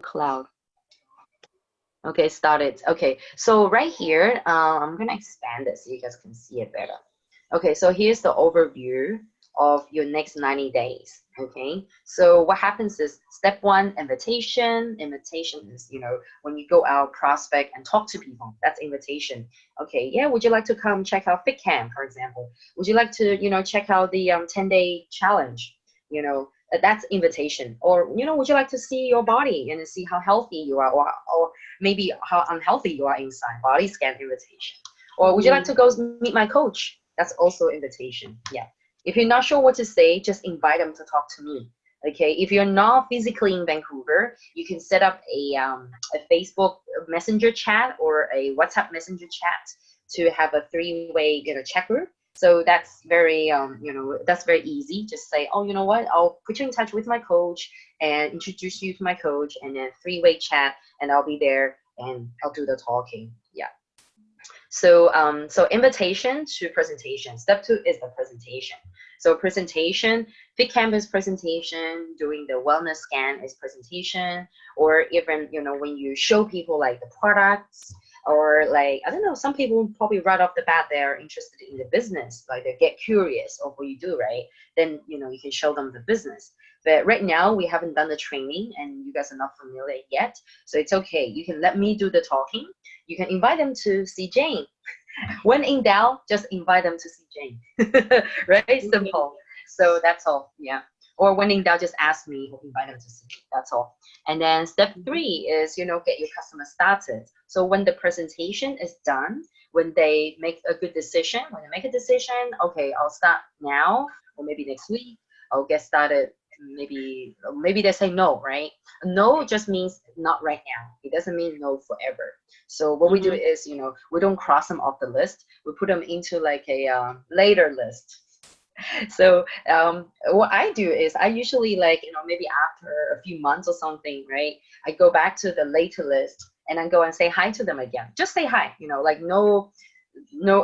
cloud. Okay, started. Okay, so right here, I'm gonna expand it so you guys can see it better. Okay, so here's the overview of your next 90 days. Okay, so what happens is step one, invitation. Invitation is, when you go out, prospect, and talk to people. That's invitation. Okay, yeah, would you like to come check out Fit Camp, for example? Would you like to, check out the 10-day challenge? That's invitation. Or, would you like to see your body and see how healthy you are, or maybe how unhealthy you are inside? Body scan invitation. Or would you like to go meet my coach? That's also invitation. Yeah. If you're not sure what to say, just invite them to talk to me. Okay. If you're not physically in Vancouver, you can set up a Facebook Messenger chat or a WhatsApp Messenger chat to have a three-way chat group. So that's that's very easy. Just say, oh, you know what? I'll put you in touch with my coach and introduce you to my coach, and then three-way chat, and I'll be there and I'll do the talking. Yeah. So invitation to presentation. Step two is the presentation. So presentation, Fit Campus presentation, doing the wellness scan is presentation, or even, when you show people like the products, or like, I don't know, some people probably right off the bat, they're interested in the business, like they get curious of what you do, right? Then, you can show them the business. But right now we haven't done the training and you guys are not familiar yet. So it's okay. You can let me do the talking. You can invite them to see Jane. When in doubt, just invite them to see Jane. Right? Simple. So that's all. Yeah. Or when in doubt, just ask me or invite them to see me. That's all. And then step three is, get your customer started. So when the presentation is done, when they make a good decision, okay, I'll start now or maybe next week. I'll get started. Maybe they say no, right? No just means not right now. It doesn't mean no forever. So what we do is, we don't cross them off the list. We put them into like a later list. So what I do is I usually maybe after a few months or something, right? I go back to the later list and then go and say hi to them again. Just say hi, like no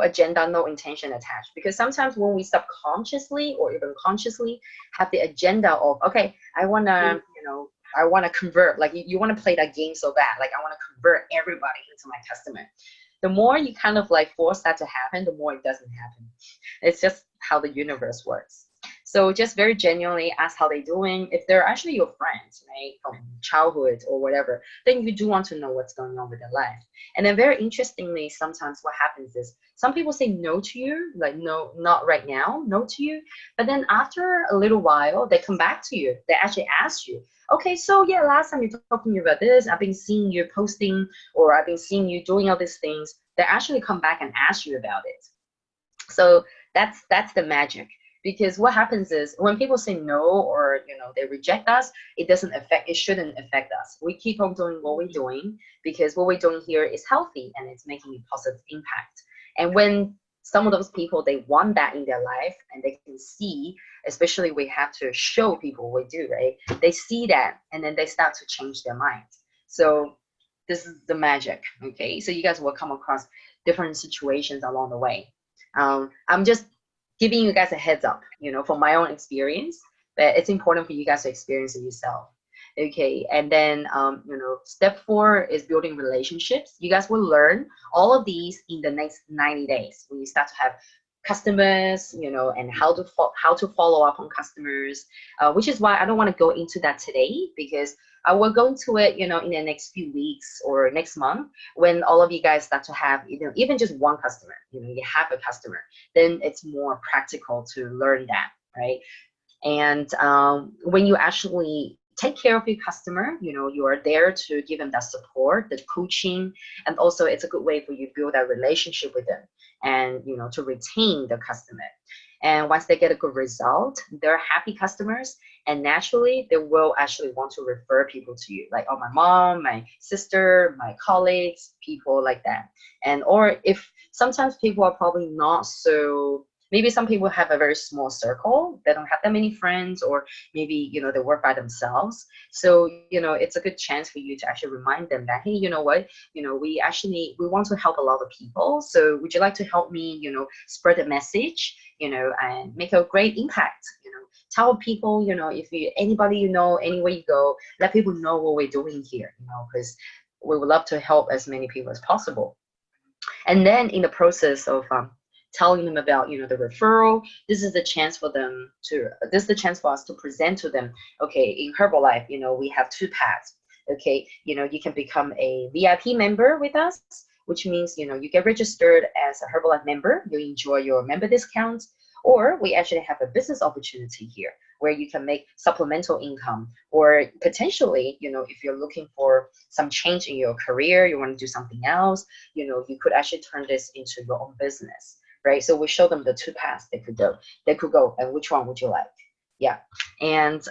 agenda, no intention attached. Because sometimes when we subconsciously or even consciously have the agenda of, okay, I wanna convert, like you want to play that game so bad, like I want to convert everybody into my customer. The more you kind of like force that to happen, the more it doesn't happen. It's just how the universe works. So just very genuinely ask how they're doing. If they're actually your friends, right, from childhood or whatever, then you do want to know what's going on with their life. And then very interestingly, sometimes what happens is some people say no to you, like no, not right now, no to you. But then after a little while, they come back to you. They actually ask you, okay, so yeah, last time you talked to me about this, I've been seeing you posting, or I've been seeing you doing all these things. They actually come back and ask you about it. So that's the magic. Because what happens is when people say no, or they reject us, it shouldn't affect us. We keep on doing what we're doing, because what we're doing here is healthy and it's making a positive impact. And when some of those people, they want that in their life and they can see, especially we have to show people what we do, right? They see that and then they start to change their mind. So this is the magic. Okay, so you guys will come across different situations along the way. I'm just giving you guys a heads up, from my own experience, but it's important for you guys to experience it yourself. Okay, and then, step 4 is building relationships. You guys will learn all of these in the next 90 days when you start to have customers, and how to follow up on customers, which is why I don't want to go into that today, because I will go into it, in the next few weeks or next month, when all of you guys start to have, even just one customer, you have a customer, then it's more practical to learn that, right? And when you actually take care of your customer, you are there to give them that support, the coaching, and also it's a good way for you to build that relationship with them and, to retain the customer. And once they get a good result, they're happy customers, and naturally they will actually want to refer people to you, like, oh, my mom, my sister, my colleagues, people like that. And or if sometimes people are probably not so, maybe some people have a very small circle, they don't have that many friends, or maybe they work by themselves. So it's a good chance for you to actually remind them that, hey, you know what, we want to help a lot of people, so would you like to help me spread the message, and make a great impact, tell people, you know, if you anybody you know, anywhere you go, let people know what we're doing here, you know, because we would love to help as many people as possible. And then in the process of telling them about, you know, the referral, this is the chance for them to, this is the chance for us to present to them, okay, in Herbalife, you know, we have two paths. Okay, you know, you can become a VIP member with us, which means, you know, you get registered as a Herbalife member, you enjoy your member discounts, or we actually have a business opportunity here where you can make supplemental income, or potentially, you know, if you're looking for some change in your career, you want to do something else, you know, you could actually turn this into your own business, right? So we show them the two paths they could go, and which one would you like? Yeah. And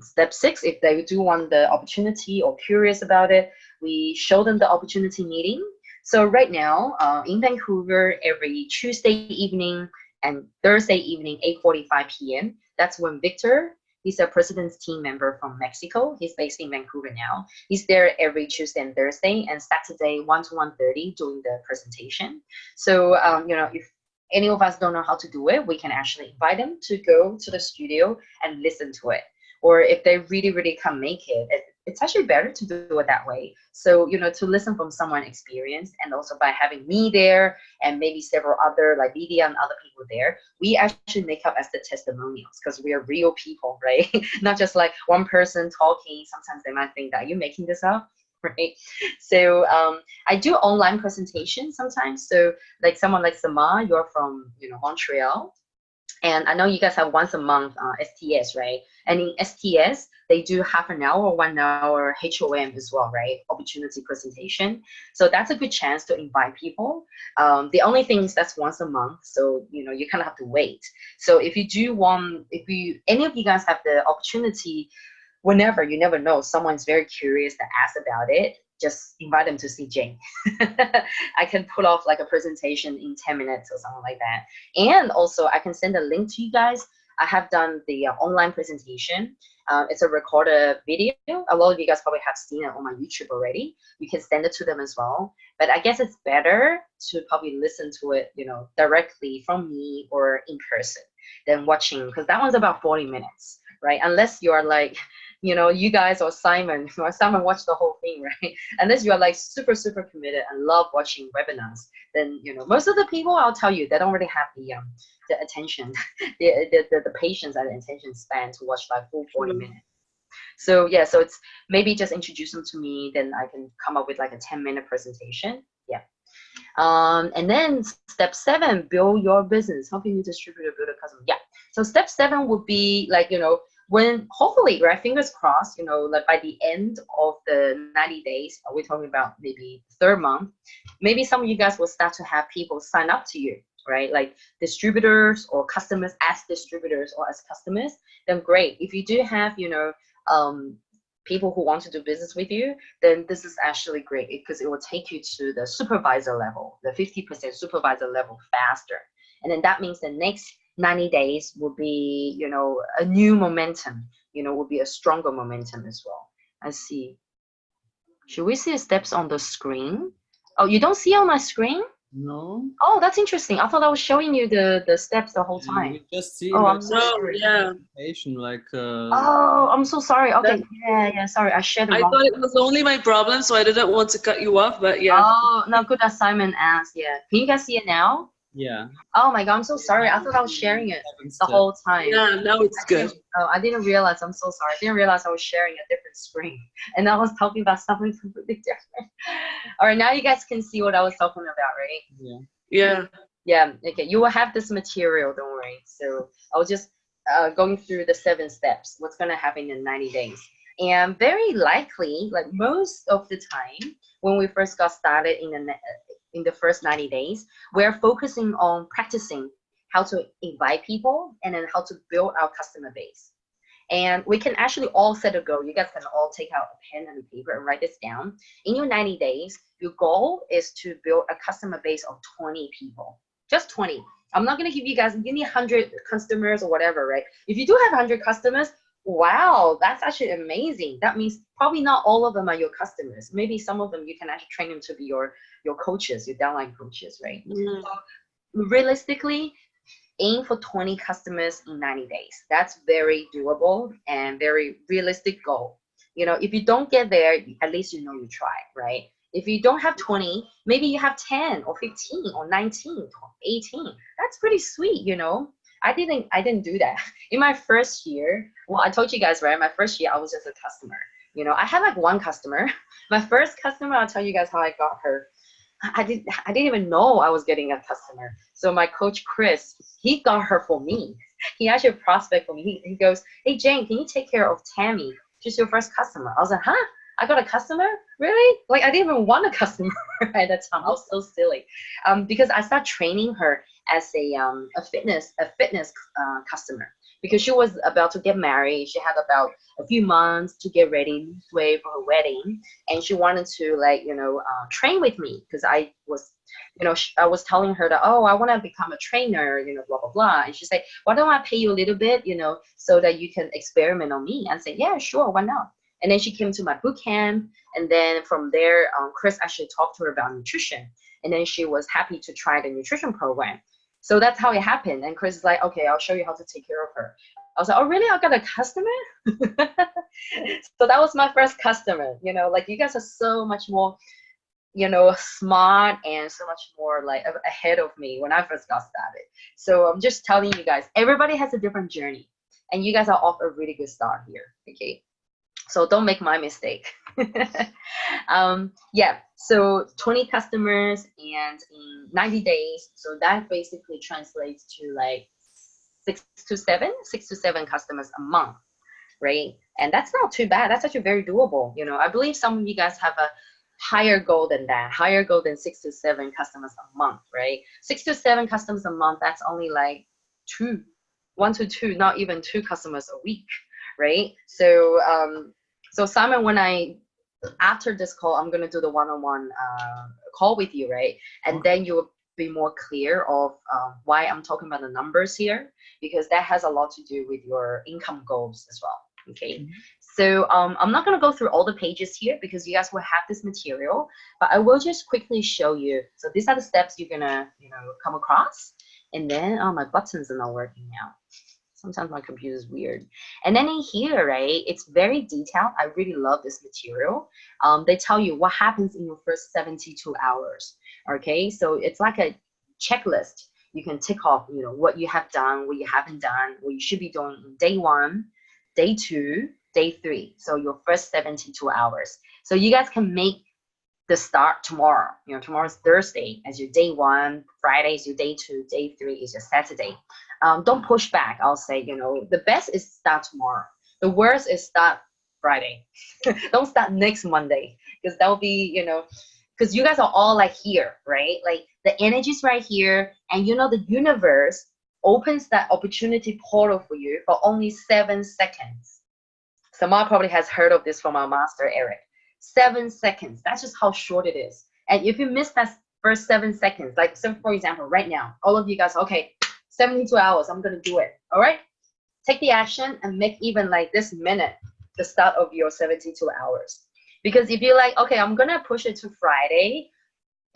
step 6, if they do want the opportunity or curious about it, we show them the opportunity meeting. So right now in Vancouver, every Tuesday evening and Thursday evening, 8:45 p.m., that's when Victor, he's a president's team member from Mexico. He's based in Vancouver now. He's there every Tuesday and Thursday, and Saturday 1 to 1:30 doing the presentation. So you know, if any of us don't know how to do it, we can actually invite them to go to the studio and listen to it. Or if they really can't make it, it's actually better to do it that way. So, you know, to listen from someone experienced, and also by having me there and maybe several other, like Lydia and other people there, we actually make up as the testimonials, because we are real people, right? Not just like one person talking. Sometimes they might think that you're making this up. Right. So I do online presentations sometimes. So like someone like Sama, you're from, you know, Montreal, and I know you guys have once a month STS, right? And in STS, they do half an hour or 1 hour HOM as well, right? Opportunity presentation. So that's a good chance to invite people. The only thing is that's once a month, so you know, you kind of have to wait. So if you do want, if you any of you guys have the opportunity, whenever, you never know, someone's very curious to ask about it, just invite them to see Jing. I can pull off like a presentation in 10 minutes or something like that. And also I can send a link to you guys. I have done the online presentation. It's a recorded video. A lot of you guys probably have seen it on my YouTube already. You can send it to them as well. But I guess it's better to probably listen to it, you know, directly from me or in person than watching, because that one's about 40 minutes, right? Unless you are like, you know, you guys or Simon watched the whole thing, right? Unless you are like super committed and love watching webinars, then, you know, most of the people, I'll tell you, they don't really have the attention, the patience and the attention span to watch like full 40 minutes. So yeah, so it's maybe just introduce them to me, then I can come up with like a 10-minute presentation. Yeah. And then step 7, build your business. Helping you distribute or build a customer. Yeah. So step 7 would be like, you know, when hopefully, right, fingers crossed, you know, like by the end of the 90 days, we're talking about maybe third month, maybe some of you guys will start to have people sign up to you, right? Like distributors or customers as distributors or as customers, then great. If you do have, you know, people who want to do business with you, then this is actually great, because it will take you to the supervisor level, the 50% supervisor level faster. And then that means the next 90 days will be, you know, a new momentum, you know, will be a stronger momentum as well. I see. Should we see the steps on the screen? Oh, you don't see on my screen? No. Oh, that's interesting. I thought I was showing you the steps the whole time. We just see I'm so sorry. like Oh, I'm so sorry. Okay, yeah, sorry. I shared the I wrong. thought it was only my problem, so I didn't want to cut you off, but yeah. Oh, no, good that Simon asked. Yeah. Can you guys see it now? yeah. Oh my God, I'm so sorry. I thought I was sharing it the whole time. Yeah, now it's good. Oh, I didn't realize. I'm so sorry. I didn't realize I was sharing a different screen, and I was talking about something completely different. All right, now you guys can see what I was talking about, right? Yeah. Yeah. Yeah. Okay. You will have this material. Don't worry. So I was just going through the 7 steps. What's gonna happen in 90 days? And very likely, like most of the time, when we first got started in the first 90 days, we're focusing on practicing how to invite people and then how to build our customer base. And we can actually all set a goal. You guys can all take out a pen and a paper and write this down. In your 90 days, your goal is to build a customer base of 20 people. Just 20. I'm not going to give you guys, you need 100 customers or whatever, right? If you do have 100 customers, wow, that's actually amazing. That means probably not all of them are your customers. Maybe some of them you can actually train them to be your coaches, your downline coaches, right? So realistically, aim for 20 customers in 90 days. That's very doable and very realistic goal. You know, if you don't get there, at least you know you tried, right? If you don't have 20, maybe you have 10 or 15 or 19 or 18. That's pretty sweet, you know. I didn't do that. In my first year, well, I told you guys, right? My first year, I was just a customer. You know, I had like one customer. My first customer, I'll tell you guys how I got her. I didn't even know I was getting a customer. So my coach Chris, he got her for me. He actually prospect for me. He goes, hey Jane, can you take care of Tammy? She's your first customer. I was like, huh? I got a customer? Really? Like I didn't even want a customer at that time. I was so silly. Because I started training her as a fitness customer because she was about to get married. She had about a few months to get ready, lose weight for her wedding, and she wanted to train with me because I was, I was telling her that, oh, I want to become a trainer, blah blah blah, and she said, why don't I pay you a little bit, so that you can experiment on me? And say, yeah, sure, why not? And then she came to my boot camp, and then from there, Chris actually talked to her about nutrition, and then she was happy to try the nutrition program. So that's how it happened. And Chris is like, okay, I'll show you how to take care of her. I was like, oh, really? I got a customer? So that was my first customer. Like you guys are so much more, smart and so much more like ahead of me when I first got started. So I'm just telling you guys, everybody has a different journey, and you guys are off a really good start here. Okay. So don't make my mistake. Yeah, so 20 customers and in 90 days. So that basically translates to like six to seven customers a month, right? And that's not too bad. That's actually very doable. I believe some of you guys have a higher goal than that, higher goal than 6 to 7 customers a month, right? 6 to 7 customers a month, that's only like 1 to 2, not even 2 customers a week, right? So Simon, after this call, I'm gonna do the one-on-one call with you, right? And then you will be more clear of why I'm talking about the numbers here, because that has a lot to do with your income goals as well. Okay. Mm-hmm. So I'm not gonna go through all the pages here because you guys will have this material, but I will just quickly show you. So these are the steps you're gonna, come across. And then my buttons are not working now. Sometimes my computer is weird. And then in here, right, it's very detailed. I really love this material. They tell you what happens in your first 72 hours. Okay, so it's like a checklist. You can tick off, what you have done, what you haven't done, what you should be doing in day 1, day 2, day 3. So your first 72 hours. So you guys can make the start tomorrow. Tomorrow's Thursday as your day 1, Friday is your day 2, day 3 is your Saturday. Don't push back. I'll say, the best is start tomorrow. The worst is start Friday. Don't start next Monday, because that'll be, because you guys are all like here, right? Like the energy's right here, and the universe opens that opportunity portal for you for only 7 seconds. Samar probably has heard of this from our master, Eric. 7 seconds. That's just how short it is. And if you miss that first 7 seconds, like, so for example, right now, all of you guys, okay, 72 hours, I'm going to do it. All right. Take the action and make even like this minute the start of your 72 hours. Because if you're like, okay, I'm going to push it to Friday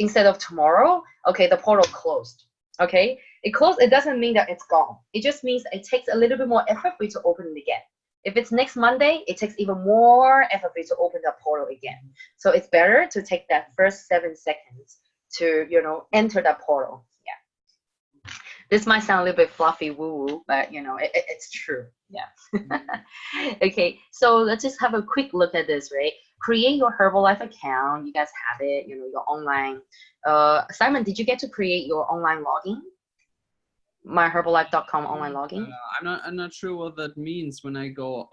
instead of tomorrow, okay, the portal closed. Okay. It closed. It doesn't mean that it's gone. It just means it takes a little bit more effort for you to open it again. If it's next Monday, it takes even more effort for you to open that portal again. So it's better to take that first 7 seconds to, enter that portal. Yeah. This might sound a little bit fluffy woo-woo, but, it's true. Yeah. Okay. So let's just have a quick look at this, right? Create your Herbalife account. You guys have it, your online. Simon, did you get to create your online login? myherbalife.com online login. I'm not sure what that means. When I go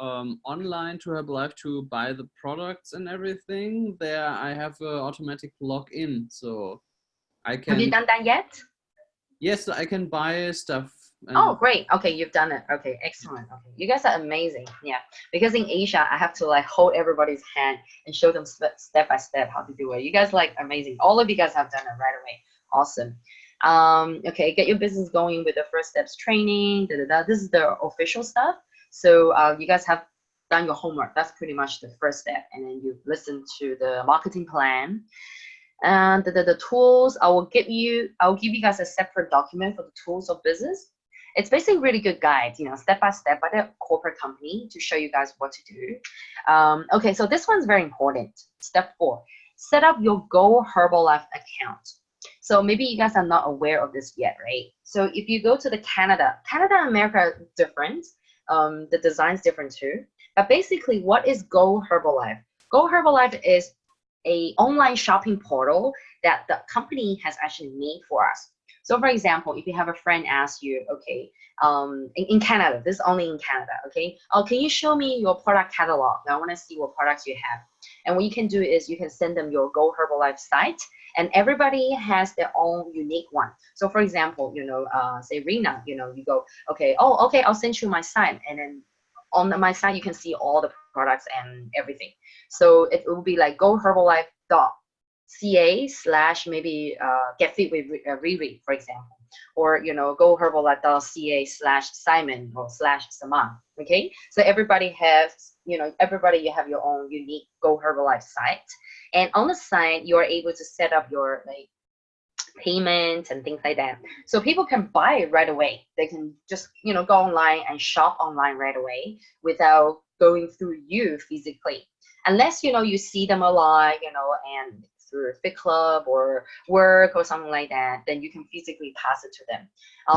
online to Herbalife to buy the products and everything, there I have an automatic login, so I can. Have you done that yet? Yes, I can buy stuff. Oh, great. Okay, you've done it. Okay, excellent. Okay, you guys are amazing. Yeah, because in Asia, I have to like hold everybody's hand and show them step by step how to do it. You guys like amazing. All of you guys have done it right away. Awesome. Okay, get your business going with the first steps training. This is the official stuff. So you guys have done your homework. That's pretty much the first step. And then you listen to the marketing plan. And the tools, I'll give you guys a separate document for the tools of business. It's basically a really good guide, step by step by the corporate company to show you guys what to do. Okay, so this one's very important. Step 4, set up your Go Herbalife account. So maybe you guys are not aware of this yet, right? So if you go to the Canada and America are different. The design's different too. But basically, what is Go Herbalife? Go Herbalife is a online shopping portal that the company has actually made for us. So for example, if you have a friend ask you, okay, in Canada, this is only in Canada, okay, oh, can you show me your product catalog? I want to see what products you have. And what you can do is you can send them your Go Herbalife site, and everybody has their own unique one. So for example, say Rena, you go, okay, oh, okay, I'll send you my site, and then on my site you can see all the products and everything. So it will be like goherbalife.ca/ maybe get fit with Riri, for example, or goherbalife.ca/Simon or /Saman. Okay, so everybody has, you have your own unique Go Herbalife site, and on the site you are able to set up your payments and things like that, so people can buy it right away. They can just go online and shop online right away without going through you physically, unless you see them a lot, and through a fit club or work or something like that, then you can physically pass it to them.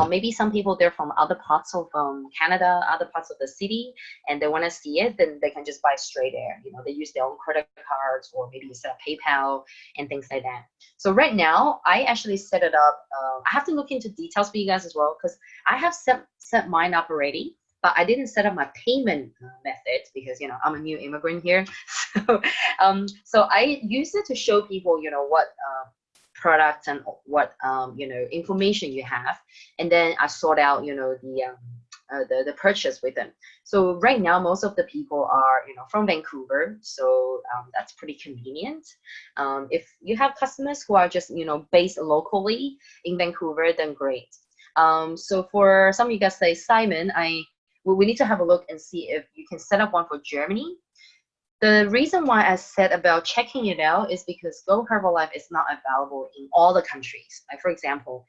Maybe some people, they're from other parts of Canada, other parts of the city, and they want to see it, then they can just buy straight there. They use their own credit cards, or maybe set up PayPal and things like that. So right now, I actually set it up. I have to look into details for you guys as well, because I have set mine up already, but I didn't set up my payment method because I'm a new immigrant here. So I use it to show people what products and what information you have, and then I sort out the purchase with them. So right now most of the people are from Vancouver, so that's pretty convenient. If you have customers who are just based locally in Vancouver, then great. So for some of you guys say, Simon, we need to have a look and see if you can set up one for Germany. The reason why I said about checking it out is because Go Herbalife is not available in all the countries. Like for example,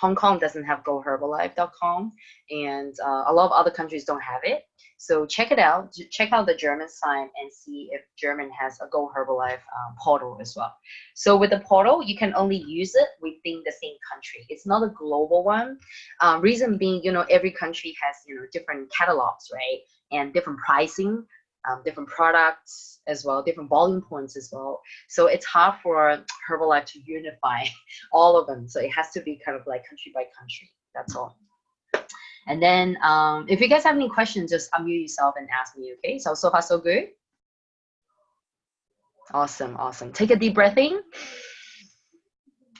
Hong Kong doesn't have goherbalife.com, and a lot of other countries don't have it. So check it out. Check out the German site and see if German has a Go Herbalife portal as well. So with the portal, you can only use it within the same country. It's not a global one. Reason being, every country has different catalogs, right, and different pricing. Different products as well, different volume points as well. So it's hard for Herbalife to unify all of them. So it has to be kind of like country by country. That's all. And then if you guys have any questions, just unmute yourself and ask me, okay? So far so good? Awesome, awesome. Take a deep breath in.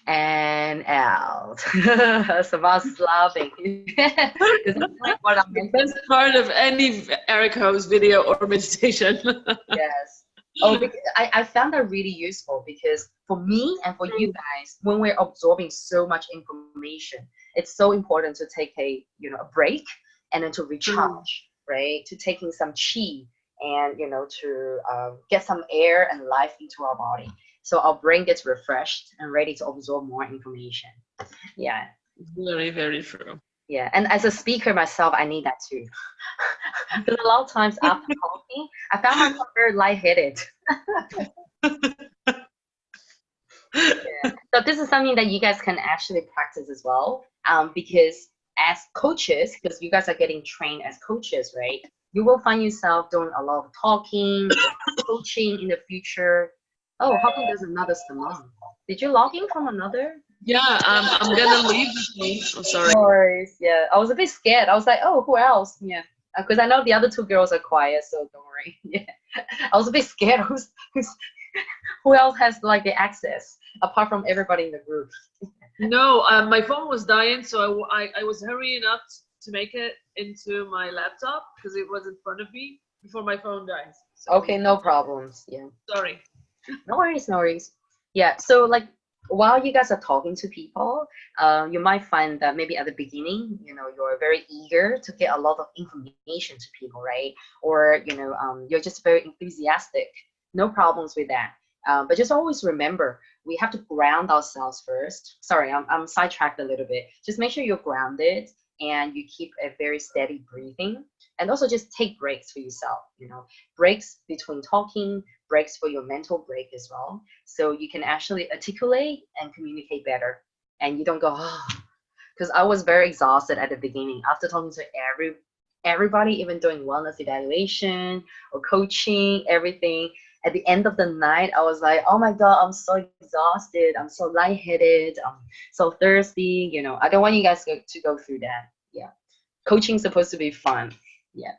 And out. Savas is laughing. This is like what I'm the best part of any Erica's video or meditation. Yes. Oh, because I found that really useful, because for me and for you guys, when we're absorbing so much information, it's so important to take a break, and then to recharge, right? To taking some chi, and to get some air and life into our body, so our brain gets refreshed and ready to absorb more information. Yeah. Very, very true. Yeah, and as a speaker myself, I need that too. Because a lot of times after talking, I found myself very lightheaded. Yeah. So this is something that you guys can actually practice as well. Because as coaches, because you guys are getting trained as coaches, right? You will find yourself doing a lot of talking, coaching in the future. Oh, how come there's another Simone? Did you log in from another? Yeah, I'm gonna leave this one. I'm sorry. No worries. Yeah, I was a bit scared. I was like, oh, who else? Yeah, because I know the other two girls are quiet, so don't worry. Yeah, I was a bit scared. Who else has like the access apart from everybody in the group? No, my phone was dying, so I was hurrying up to make it into my laptop because it was in front of me before my phone dies. So, okay, no problems. Yeah. Sorry. No worries, no worries. Yeah, so like while you guys are talking to people, you might find that maybe at the beginning, you're very eager to get a lot of information to people, right? Or, you're just very enthusiastic. No problems with that. But just always remember, we have to ground ourselves first. Sorry, I'm sidetracked a little bit. Just make sure you're grounded and you keep a very steady breathing, and also just take breaks for yourself, breaks between talking, breaks for your mental break as well, so you can actually articulate and communicate better, and you don't go, oh, because I was very exhausted at the beginning after talking to everybody, even doing wellness evaluation or coaching, everything. At the end of the night, I was like, oh my God, I'm so exhausted. I'm so lightheaded. I'm so thirsty. I don't want you guys to go through that. Yeah. Coaching is supposed to be fun. Yeah.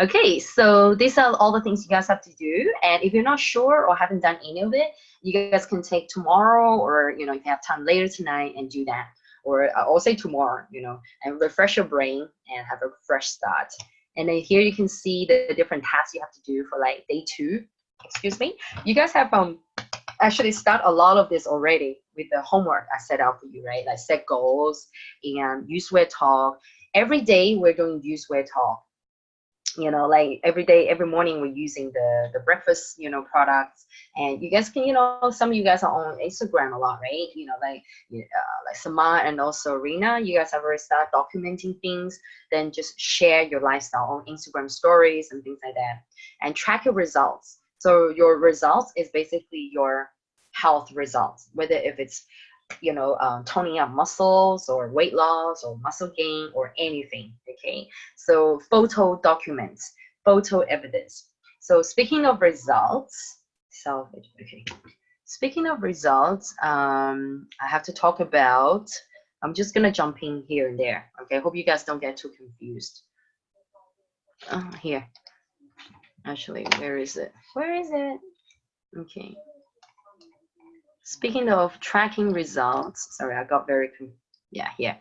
Okay, so these are all the things you guys have to do. And if you're not sure or haven't done any of it, you guys can take tomorrow, or, if you have time later tonight, and do that. Or I'll say tomorrow, and refresh your brain and have a fresh start. And then here you can see the different tasks you have to do for like day 2. Excuse me. You guys have actually start a lot of this already with the homework I set out for you, right? Like set goals and use where talk. Every day we're doing use where talk. Like every day, every morning we're using the breakfast, products. And you guys can, some of you guys are on Instagram a lot, right? Like Samar and also Rena, you guys have already started documenting things. Then just share your lifestyle on Instagram stories and things like that, and track your results. So your results is basically your health results, whether if it's toning up muscles or weight loss or muscle gain or anything. Okay, so photo documents, photo evidence. So speaking of results, speaking of results, I have to talk about, I'm just gonna jump in here and there. Okay, hope you guys don't get too confused. Here, actually, where is it? Okay. Speaking of tracking results, sorry, I got very, here.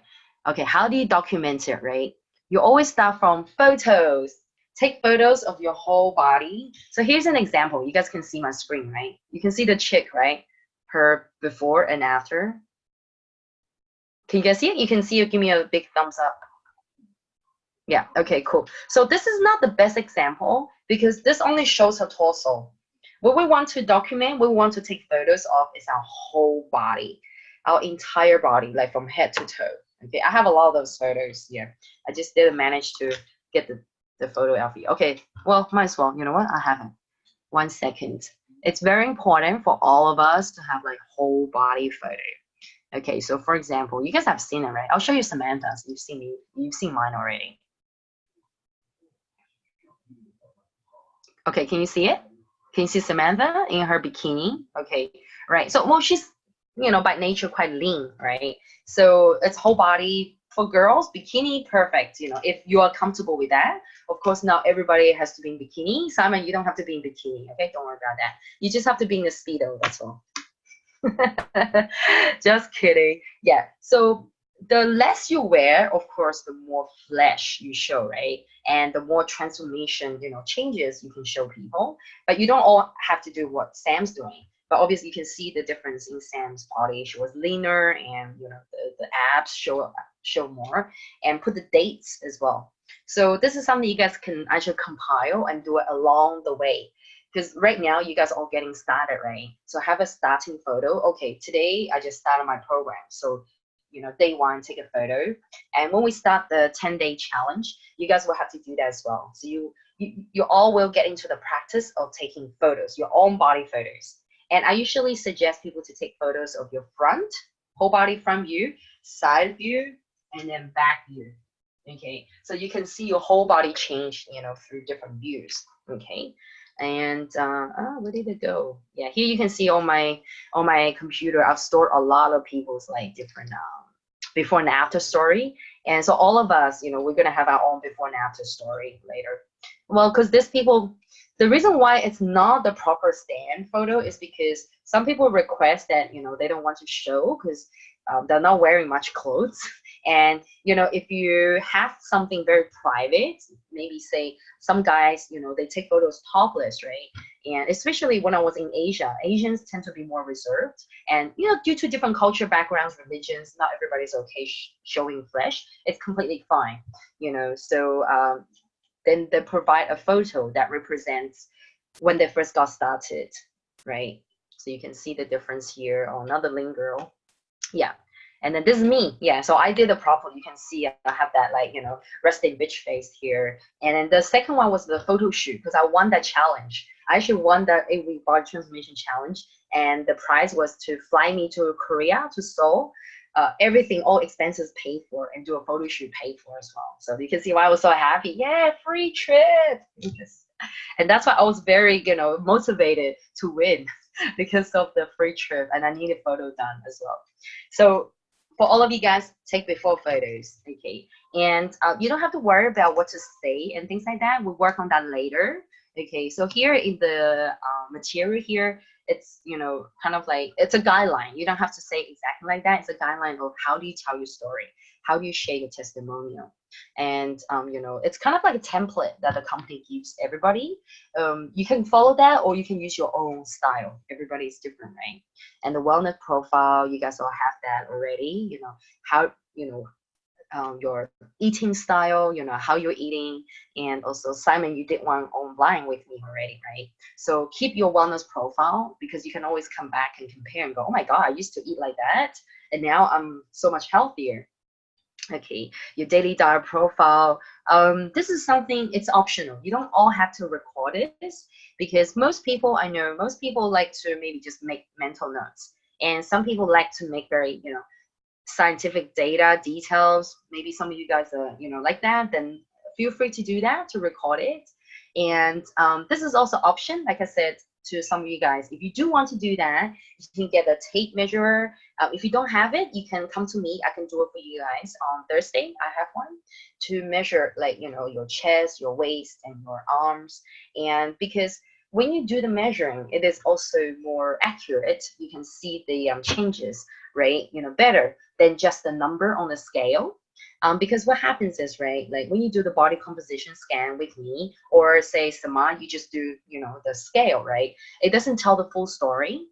Okay, how do you document it, right? You always start from photos. Take photos of your whole body. So here's an example. You guys can see my screen, right? You can see the chick, right? Her before and after. Can you guys see it? You can see it. Give me a big thumbs up. Yeah, okay, cool. So this is not the best example because this only shows her torso. What we want to document, we want to take photos of is our whole body, our entire body, like from head to toe. Okay, I have a lot of those photos here. I just didn't manage to get the photo out for you. Okay, well, might as well. You know what? I haven't. 1 second. It's very important for all of us to have like whole body photo. Okay, so for example, you guys have seen it, right? I'll show you Samantha's. You've seen mine already. Okay, can you see it? Can you see Samantha in her bikini? Okay, right. So, well, she's, by nature quite lean, right? So it's whole body for girls, bikini, perfect. If you are comfortable with that. Of course, not everybody has to be in bikini. Simon, you don't have to be in bikini, okay? Don't worry about that. You just have to be in a Speedo, that's all. Just kidding. Yeah, so the less you wear, of course, the more flesh you show, right? And the more transformation, changes you can show people. But you don't all have to do what Sam's doing. But obviously, you can see the difference in Sam's body. She was leaner, and the abs show more, and put the dates as well. So this is something you guys can actually compile and do it along the way. Because right now you guys are all getting started, right? So have a starting photo. Okay, today I just started my program. So day 1, take a photo. And when we start the 10-day challenge, you guys will have to do that as well. So you all will get into the practice of taking photos, your own body photos. And I usually suggest people to take photos of your front, whole body front view, side view, and then back view. Okay, so you can see your whole body change, through different views. Okay. And where did it go? Yeah, here you can see on my computer, I've stored a lot of people's like different before and after story. And so all of us, we're gonna have our own before and after story later. Well, because the reason why it's not the proper stand photo is because some people request that they don't want to show because they're not wearing much clothes. And if you have something very private, maybe say some guys, they take photos topless, right? And especially when I was in Asia, Asians tend to be more reserved, and due to different culture backgrounds, religions, not everybody's okay showing flesh. It's completely fine. So then they provide a photo that represents when they first got started, right? So you can see the difference here. Oh, another lean girl. Yeah. And then this is me. Yeah, so I did the profile. You can see I have that like, you know, resting bitch face here. And then the second one was the photo shoot because I won that challenge. I actually won that 8-week body transformation challenge. And the prize was to fly me to Korea, to Seoul. Everything, all expenses paid for, and do a photo shoot paid for as well. So you can see why I was so happy. Yeah, free trip. And that's why I was very, you know, motivated to win because of the free trip, and I needed photo done as well. So for all of you guys, take before photos, okay? And you don't have to worry about what to say and things like that. We'll work on that later, okay? So here in the material here, it's, you know, kind of like, it's a guideline. You don't have to say exactly like that. It's a guideline of how do you tell your story? How do you share your testimonial? And, you know, it's kind of like a template that the company gives everybody. You can follow that or you can use your own style. Everybody is different, right? And the wellness profile, you guys all have that already. You know, how, you know, your eating style, you know, how you're eating. And also, Simon, you did one online with me already, right? So keep your wellness profile because you can always come back and compare and go, oh my God, I used to eat like that. And now I'm so much healthier. Okay, your daily diet profile. This is something, it's optional. You don't all have to record this because most people, I know, most people like to maybe just make mental notes. And some people like to make very, you know, scientific data details. Maybe some of you guys are, you know, like that, then feel free to do that, to record it. And this is also option, like I said to some of you guys, if you do want to do that, you can get a tape measure. If you don't have it, you can come to me. I can do it for you guys on Thursday. I have one to measure, like, you know, your chest, your waist, and your arms. And because when you do the measuring, it is also more accurate. You can see the changes, right? You know, better than just the number on the scale. Because what happens is, right, like when you do the body composition scan with me, or say Sama, you just do, you know, the scale, right? It doesn't tell the full story.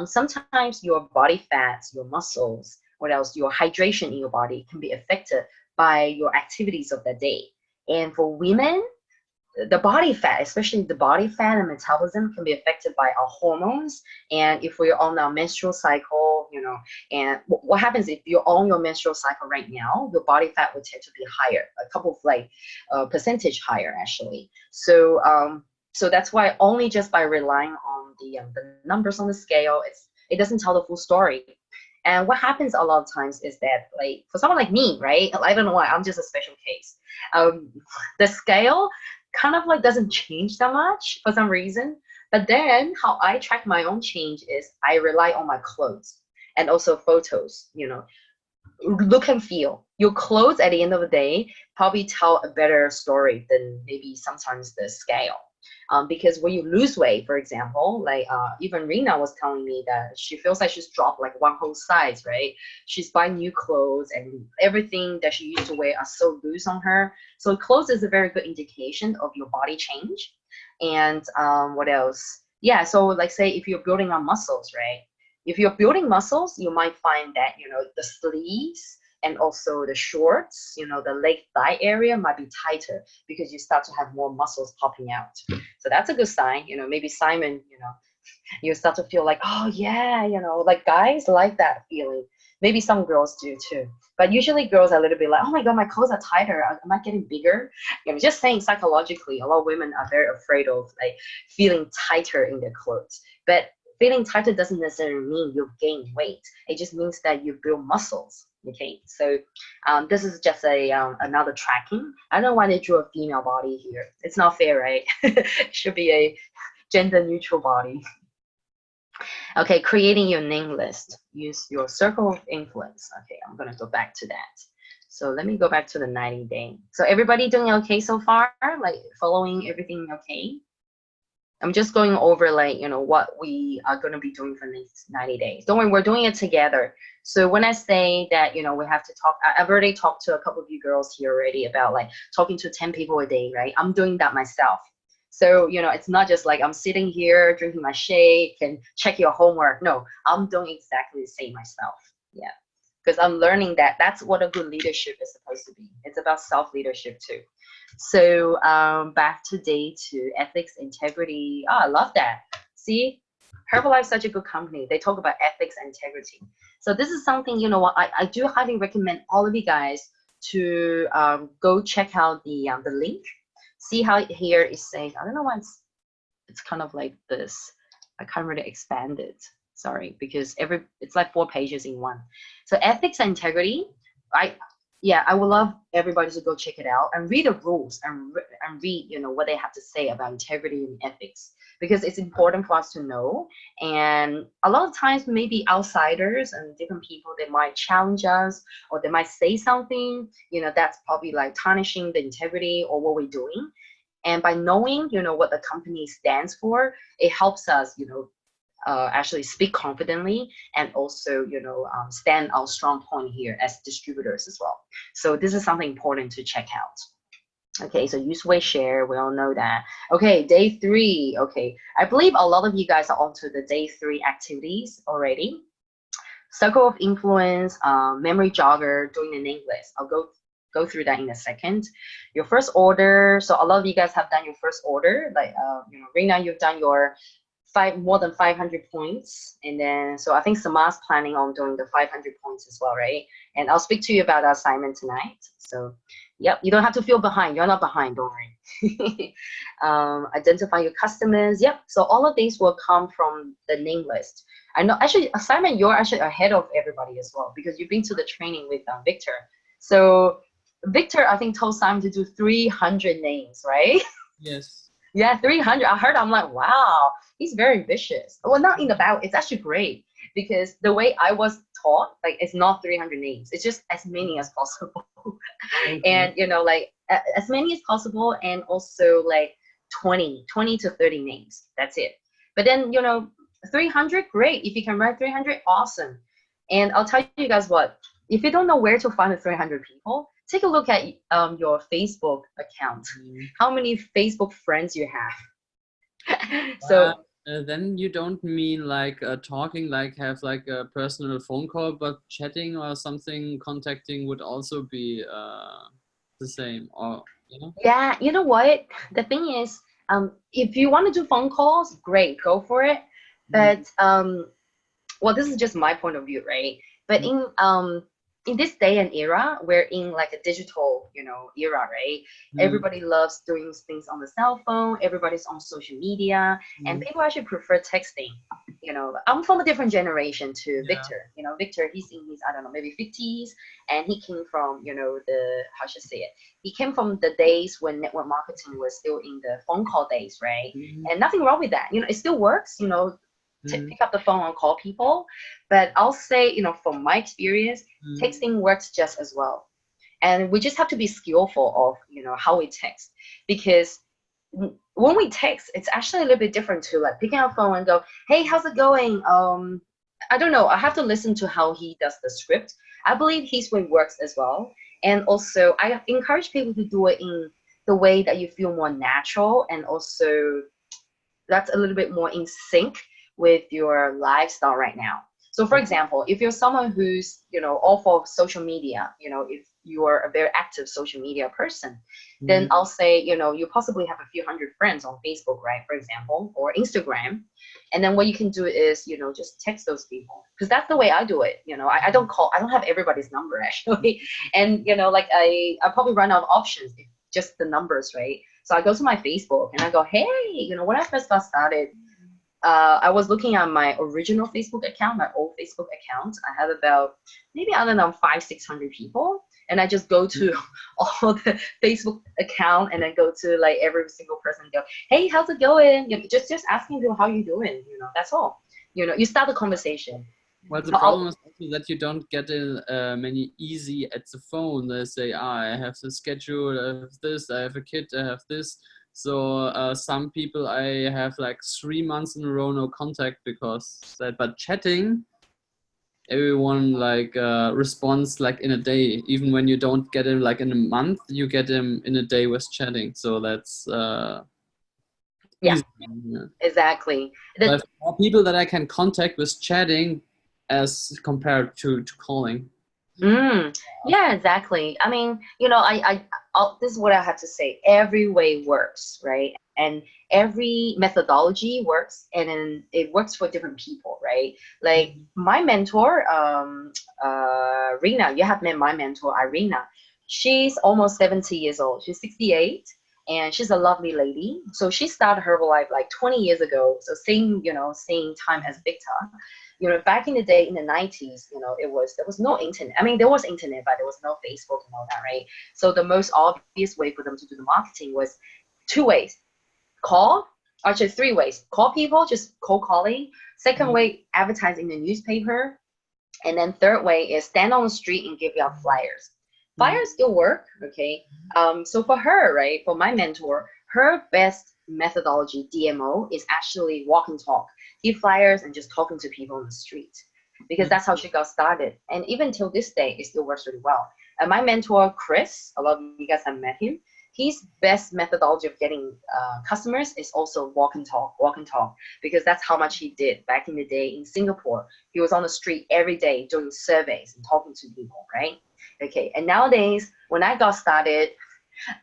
Sometimes your body fats, your muscles, what else, your hydration in your body can be affected by your activities of the day. And for women, the body fat, especially the body fat and metabolism, can be affected by our hormones. And if we're on our menstrual cycle, you know, and what happens if you're on your menstrual cycle right now, your body fat will tend to be higher, a couple of like percentage higher actually. So so that's why only just by relying on the numbers on the scale, it doesn't tell the full story. And what happens a lot of times is that, like, for someone like me, right? I don't know why, I'm just a special case. The scale kind of like doesn't change that much for some reason. But then how I track my own change is I rely on my clothes and also photos, you know, look and feel. Your clothes at the end of the day probably tell a better story than maybe sometimes the scale. Because when you lose weight, for example, like even Rena was telling me that she feels like she's dropped like one whole size, right? She's buying new clothes and everything that she used to wear are so loose on her. So clothes is a very good indication of your body change. And what else? Yeah, so like say if you're building on muscles, right? If you're building muscles, you might find that, you know, the sleeves and also the shorts, you know, the leg thigh area might be tighter because you start to have more muscles popping out. So that's a good sign. You know, maybe Simon, you know, you start to feel like, oh yeah, you know, like guys like that feeling. Maybe some girls do too. But usually girls are a little bit like, oh my God, my clothes are tighter. Am I getting bigger? You know, just saying psychologically, a lot of women are very afraid of like feeling tighter in their clothes. But feeling tighter doesn't necessarily mean you gain weight. It just means that you build muscles. Okay, so this is just a another tracking. I don't know why they drew a female body here. It's not fair, right? It should be a gender neutral body. Okay, creating your Ning list. Use your circle of influence. Okay, I'm gonna go back to that. So let me go back to the 90 day. So everybody doing okay so far? Like following everything okay? I'm just going over like, you know, what we are going to be doing for the next 90 days. Don't worry, we're doing it together. So when I say that, you know, we have to talk, I've already talked to a couple of you girls here already about like talking to 10 people a day, right? I'm doing that myself. So, you know, it's not just like I'm sitting here drinking my shake and check your homework. No, I'm doing exactly the same myself. Yeah. Because I'm learning that that's what a good leadership is supposed to be. It's about self-leadership too. So back to day 2, ethics, integrity. Oh, I love that. See, Herbalife is such a good company. They talk about ethics and integrity. So this is something, you know what, I do highly recommend all of you guys to go check out the link. See how here is saying, I don't know why it's kind of like this. I can't really expand it. Sorry, because it's like 4 pages in one. So ethics and integrity, I would love everybody to go check it out and read the rules and read, you know, what they have to say about integrity and ethics, because it's important for us to know. And a lot of times maybe outsiders and different people, they might challenge us or they might say something, you know, that's probably like tarnishing the integrity or what we're doing. And by knowing, you know, what the company stands for, it helps us, you know, actually speak confidently and also, you know, stand our strong point here as distributors as well. So this is something important to check out. Okay, so use, weight, share, we all know that. Okay, day 3. Okay, I believe a lot of you guys are onto the day 3 activities already. Circle of influence, memory jogger, doing the Ning list. I'll go through that in a second. Your first order. So a lot of you guys have done your first order. Like, you know, right now you've done your more than 500 points, and then so I think Sama's planning on doing the 500 points as well, right? And I'll speak to you about the assignment tonight. So, yep, you don't have to feel behind. You're not behind, don't worry. Identify your customers. Yep. So all of these will come from the Ning list. I know actually, Simon, you're actually ahead of everybody as well because you've been to the training with Victor. So Victor, I think, told Simon to do 300 names, right? Yes. Yeah, 300. I heard, I'm like, wow, he's very ambitious. Well, not in about, it's actually great because the way I was taught, like, it's not 300 names. It's just as many as possible. And, you know, like, as many as possible, and also like 20 to 30 names. That's it. But then, you know, 300, great. If you can write 300, awesome. And I'll tell you guys what, if you don't know where to find the 300 people, take a look at your Facebook account. How many Facebook friends you have? So then you don't mean like talking, like have like a personal phone call, but chatting or something, contacting would also be the same, or you know? Yeah, you know what? The thing is, if you want to do phone calls, great, go for it. But well, this is just my point of view, right? But in this day and era, we're in like a digital, you know, era, right? Everybody loves doing things on the cell phone. Everybody's on social media, and people actually prefer texting. You know, I'm from a different generation to Victor. You know, Victor, he's in his, I don't know, maybe 50s, and he came from, you know, how should I say it? He came from the days when network marketing was still in the phone call days, right? And nothing wrong with that. You know, it still works. You know, pick up the phone and call people. But I'll say, you know, from my experience, texting works just as well. And we just have to be skillful of, you know, how we text. Because when we text, it's actually a little bit different to like picking up the phone and go, hey, how's it going? I don't know. I have to listen to how he does the script. I believe his way works as well. And also, I encourage people to do it in the way that you feel more natural, and also that's a little bit more in sync with your lifestyle right now. So for example, if you're someone who's, you know, all for social media, you know, if you are a very active social media person, then I'll say, you know, you possibly have a few hundred friends on Facebook, right, for example, or Instagram. And then what you can do is, you know, just text those people, because that's the way I do it. You know, I don't have everybody's number actually. And, you know, like I probably run out of options, just the numbers, right? So I go to my Facebook and I go, hey, you know, when I first got started, I was looking at my original Facebook account, my old Facebook account. I had about maybe, I don't know, 500-600 people. And I just go to all the Facebook account and then go to like every single person and go, hey, how's it going? You know, just asking them how you doing, you know, that's all. You know, you start the conversation. Well, the problem is also that you don't get in many easy at the phone. They say, I have the schedule, I have this, I have a kid, I have this. So some people I have like 3 months in a row no contact because that. But chatting, everyone like responds like in a day. Even when you don't get him like in a month, you get him in a day with chatting. So that's easy. Yeah. Exactly. I have more people that I can contact with chatting as compared to calling. Yeah, exactly. I mean, you know, this is what I have to say. Every way works, right? and every methodology works, and then it works for different people, right? Like my mentor, Rena, you have met my mentor, Irina. She's almost 70 years old. She's 68, and she's a lovely lady. So she started Herbalife like 20 years ago. So same, same time as Victor. Back in the day in the 90s, there was no internet. I mean, there was internet, but there was no Facebook and all that, right? So the most obvious way for them to do the marketing was two ways. Call, actually three ways. Call people, just cold calling. Second way, advertise in the newspaper. And then third way is stand on the street and give out flyers. Flyers still work, okay? So for her, right, for my mentor, her best methodology, DMO, is actually walk and talk. Give flyers and just talking to people on the street, because that's how she got started. And even till this day, it still works really well. And my mentor, Chris, a lot of you guys have met him. His best methodology of getting customers is also walk and talk, because that's how much he did back in the day in Singapore. He was on the street every day doing surveys and talking to people, right? Okay, and nowadays, when I got started,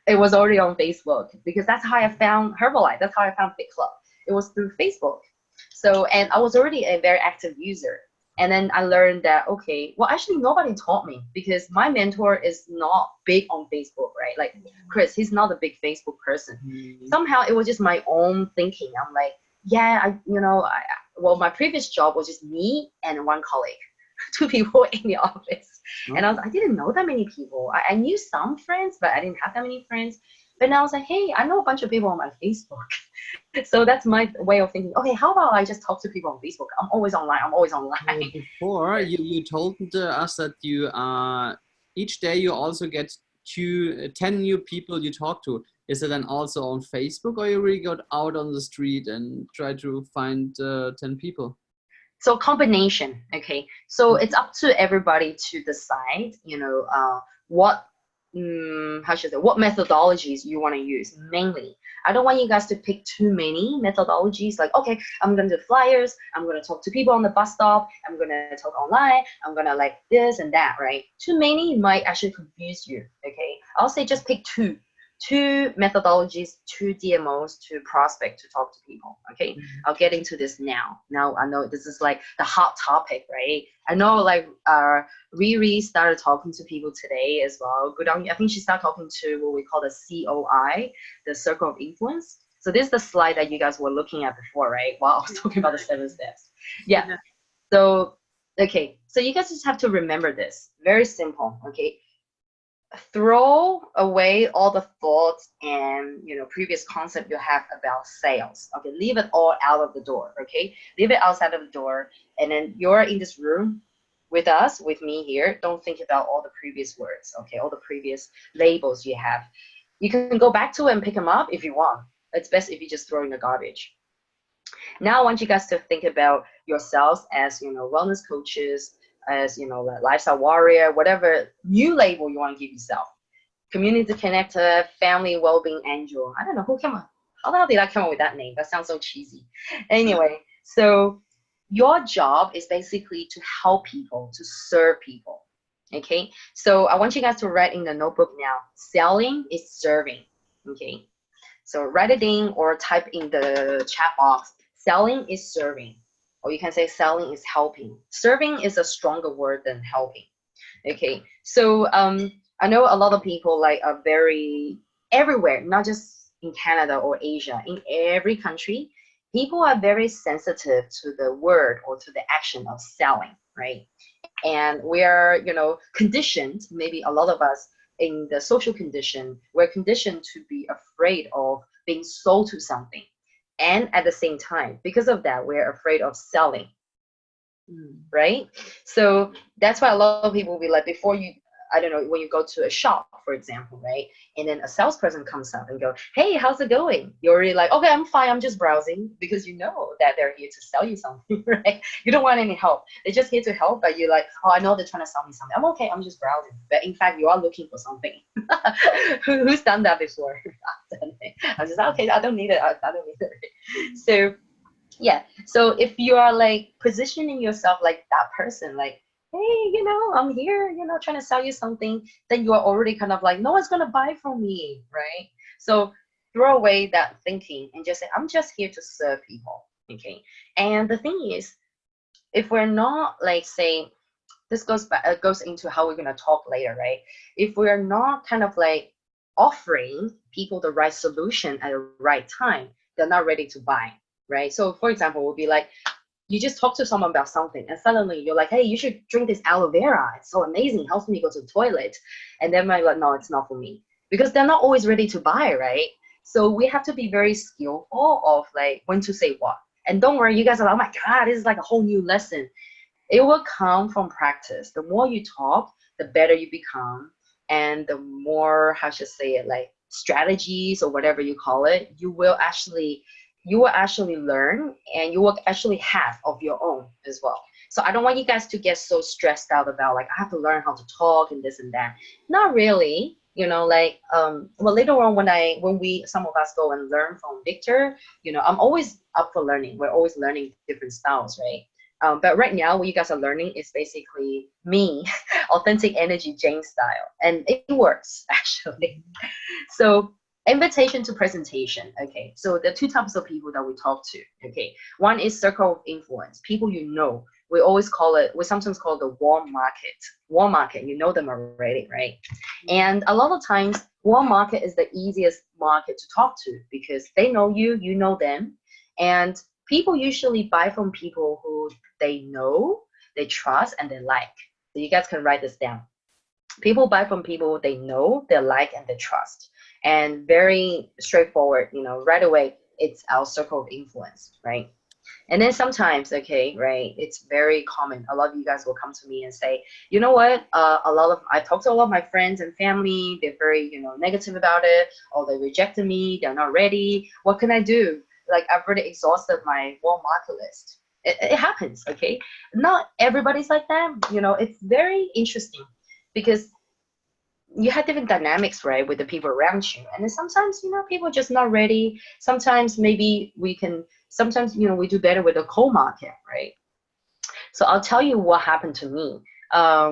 it was already on Facebook, because that's how I found Herbalife. That's how I found Fit Club. It was through Facebook. So, and I was already a very active user. And then I learned that, okay, well, actually nobody taught me, because my mentor is not big on Facebook, right? Like Chris, he's not a big Facebook person. Somehow it was just my own thinking. I'm like, yeah, well, my previous job was just me and one colleague, two people in the office. And I didn't know that many people. I knew some friends, but I didn't have that many friends. But now I was like, hey, I know a bunch of people on my Facebook. So that's my way of thinking, okay, how about I just talk to people on Facebook? I'm always online. Before, you told us that you each day you also get 10 new people you talk to. Is it then also on Facebook, or you really go out on the street and try to find 10 people? So combination, okay. So it's up to everybody to decide, what what methodologies you want to use. Mainly, I don't want you guys to pick too many methodologies. Like, okay, I'm gonna do flyers, I'm gonna talk to people on the bus stop, I'm gonna talk online, I'm gonna like this and that, right? Too many might actually confuse you. Okay, I'll say just pick two methodologies, two DMOs to prospect, to talk to people. Okay, I'll get into this now. Now I know this is like the hot topic, right? I know like Riri started talking to people today as well. Good on you. I think she started talking to what we call the COI, the Circle of Influence. So this is the slide that you guys were looking at before, right? While I was talking about the 7 steps. Yeah. So okay, so you guys just have to remember this. Very simple. Okay. Throw away all the thoughts and previous concept you have about sales. Okay, leave it all out of the door. Okay, leave it outside of the door, and then you're in this room with us, with me here. Don't think about all the previous words. Okay, all the previous labels you have. You can go back to it and pick them up if you want. It's best if you just throw in the garbage. Now I want you guys to think about yourselves as wellness coaches, as lifestyle warrior, whatever new label you want to give yourself. Community connector, family well-being angel. I don't know how the hell did I come up with that name? That sounds so cheesy. Anyway, so your job is basically to help people, to serve people. Okay, so I want you guys to write in the notebook now. Selling is serving. Okay, so write it in or type in the chat box. Selling is serving. Or you can say selling is helping. Serving is a stronger word than helping. Okay, so I know a lot of people are very everywhere, not just in Canada or Asia, in every country, people are very sensitive to the word or to the action of selling, right? And we are, conditioned, maybe a lot of us in the social condition, we're conditioned to be afraid of being sold to something. And at the same time, because of that, we're afraid of selling, right? So that's why a lot of people will be like, before you, I don't know, when you go to a shop, for example, right? And then a salesperson comes up and go, hey, how's it going? You're already like, okay, I'm fine, I'm just browsing, because you know that they're here to sell you something, right? You don't want any help. They're just here to help, but you're like, oh, I know they're trying to sell me something. I'm okay, I'm just browsing. But in fact, you are looking for something. Who's done that before? I've done it. I'm just okay, I don't need it. I don't need it. So yeah, so if you are like positioning yourself like that person, like, hey, I'm here, trying to sell you something, then you are already kind of like, no one's gonna buy from me, right? So throw away that thinking and just say, I'm just here to serve people. Okay. And the thing is, if we're not like say, this goes into how we're gonna talk later, right? If we're not kind of like offering people the right solution at the right time, they're not ready to buy, right? So for example, we'll be like, you just talk to someone about something and suddenly you're like, hey, you should drink this aloe vera, it's so amazing, helps me go to the toilet. And then I'm like, no, it's not for me, because they're not always ready to buy, right? So we have to be very skillful of like when to say what. And don't worry, you guys are like, oh my god, this is like a whole new lesson. It will come from practice. The more you talk, the better you become, and the more, how should I say it, like strategies or whatever you call it, you will actually learn, and you will actually have of your own as well. So I don't want you guys to get so stressed out about like, I have to learn how to talk and this and that. Not really. Like well, later on when some of us go and learn from Victor, I'm always up for learning. We're always learning different styles, right? But right now, what you guys are learning is basically me, authentic energy Jing style, and it works actually. So invitation to presentation. Okay, so there are two types of people that we talk to. Okay, one is circle of influence, people we sometimes call it the warm market. Warm market, you know them already, right? And a lot of times, warm market is the easiest market to talk to because they know you, you know them, and people usually buy from people who they know, they trust, and they like. So you guys can write this down. People buy from people they know, they like, and they trust. And very straightforward, right away, it's our circle of influence, right? And then sometimes, okay, right, it's very common. A lot of you guys will come to me and say, you know what, I talked to a lot of my friends and family, they're very, negative about it, or they rejected me, they're not ready. What can I do? Like, I've already exhausted my warm market list. It happens, okay? Not everybody's like that. It's very interesting because you have different dynamics, right, with the people around you. And then sometimes, people are just not ready. Sometimes we do better with the cold market, right? So I'll tell you what happened to me.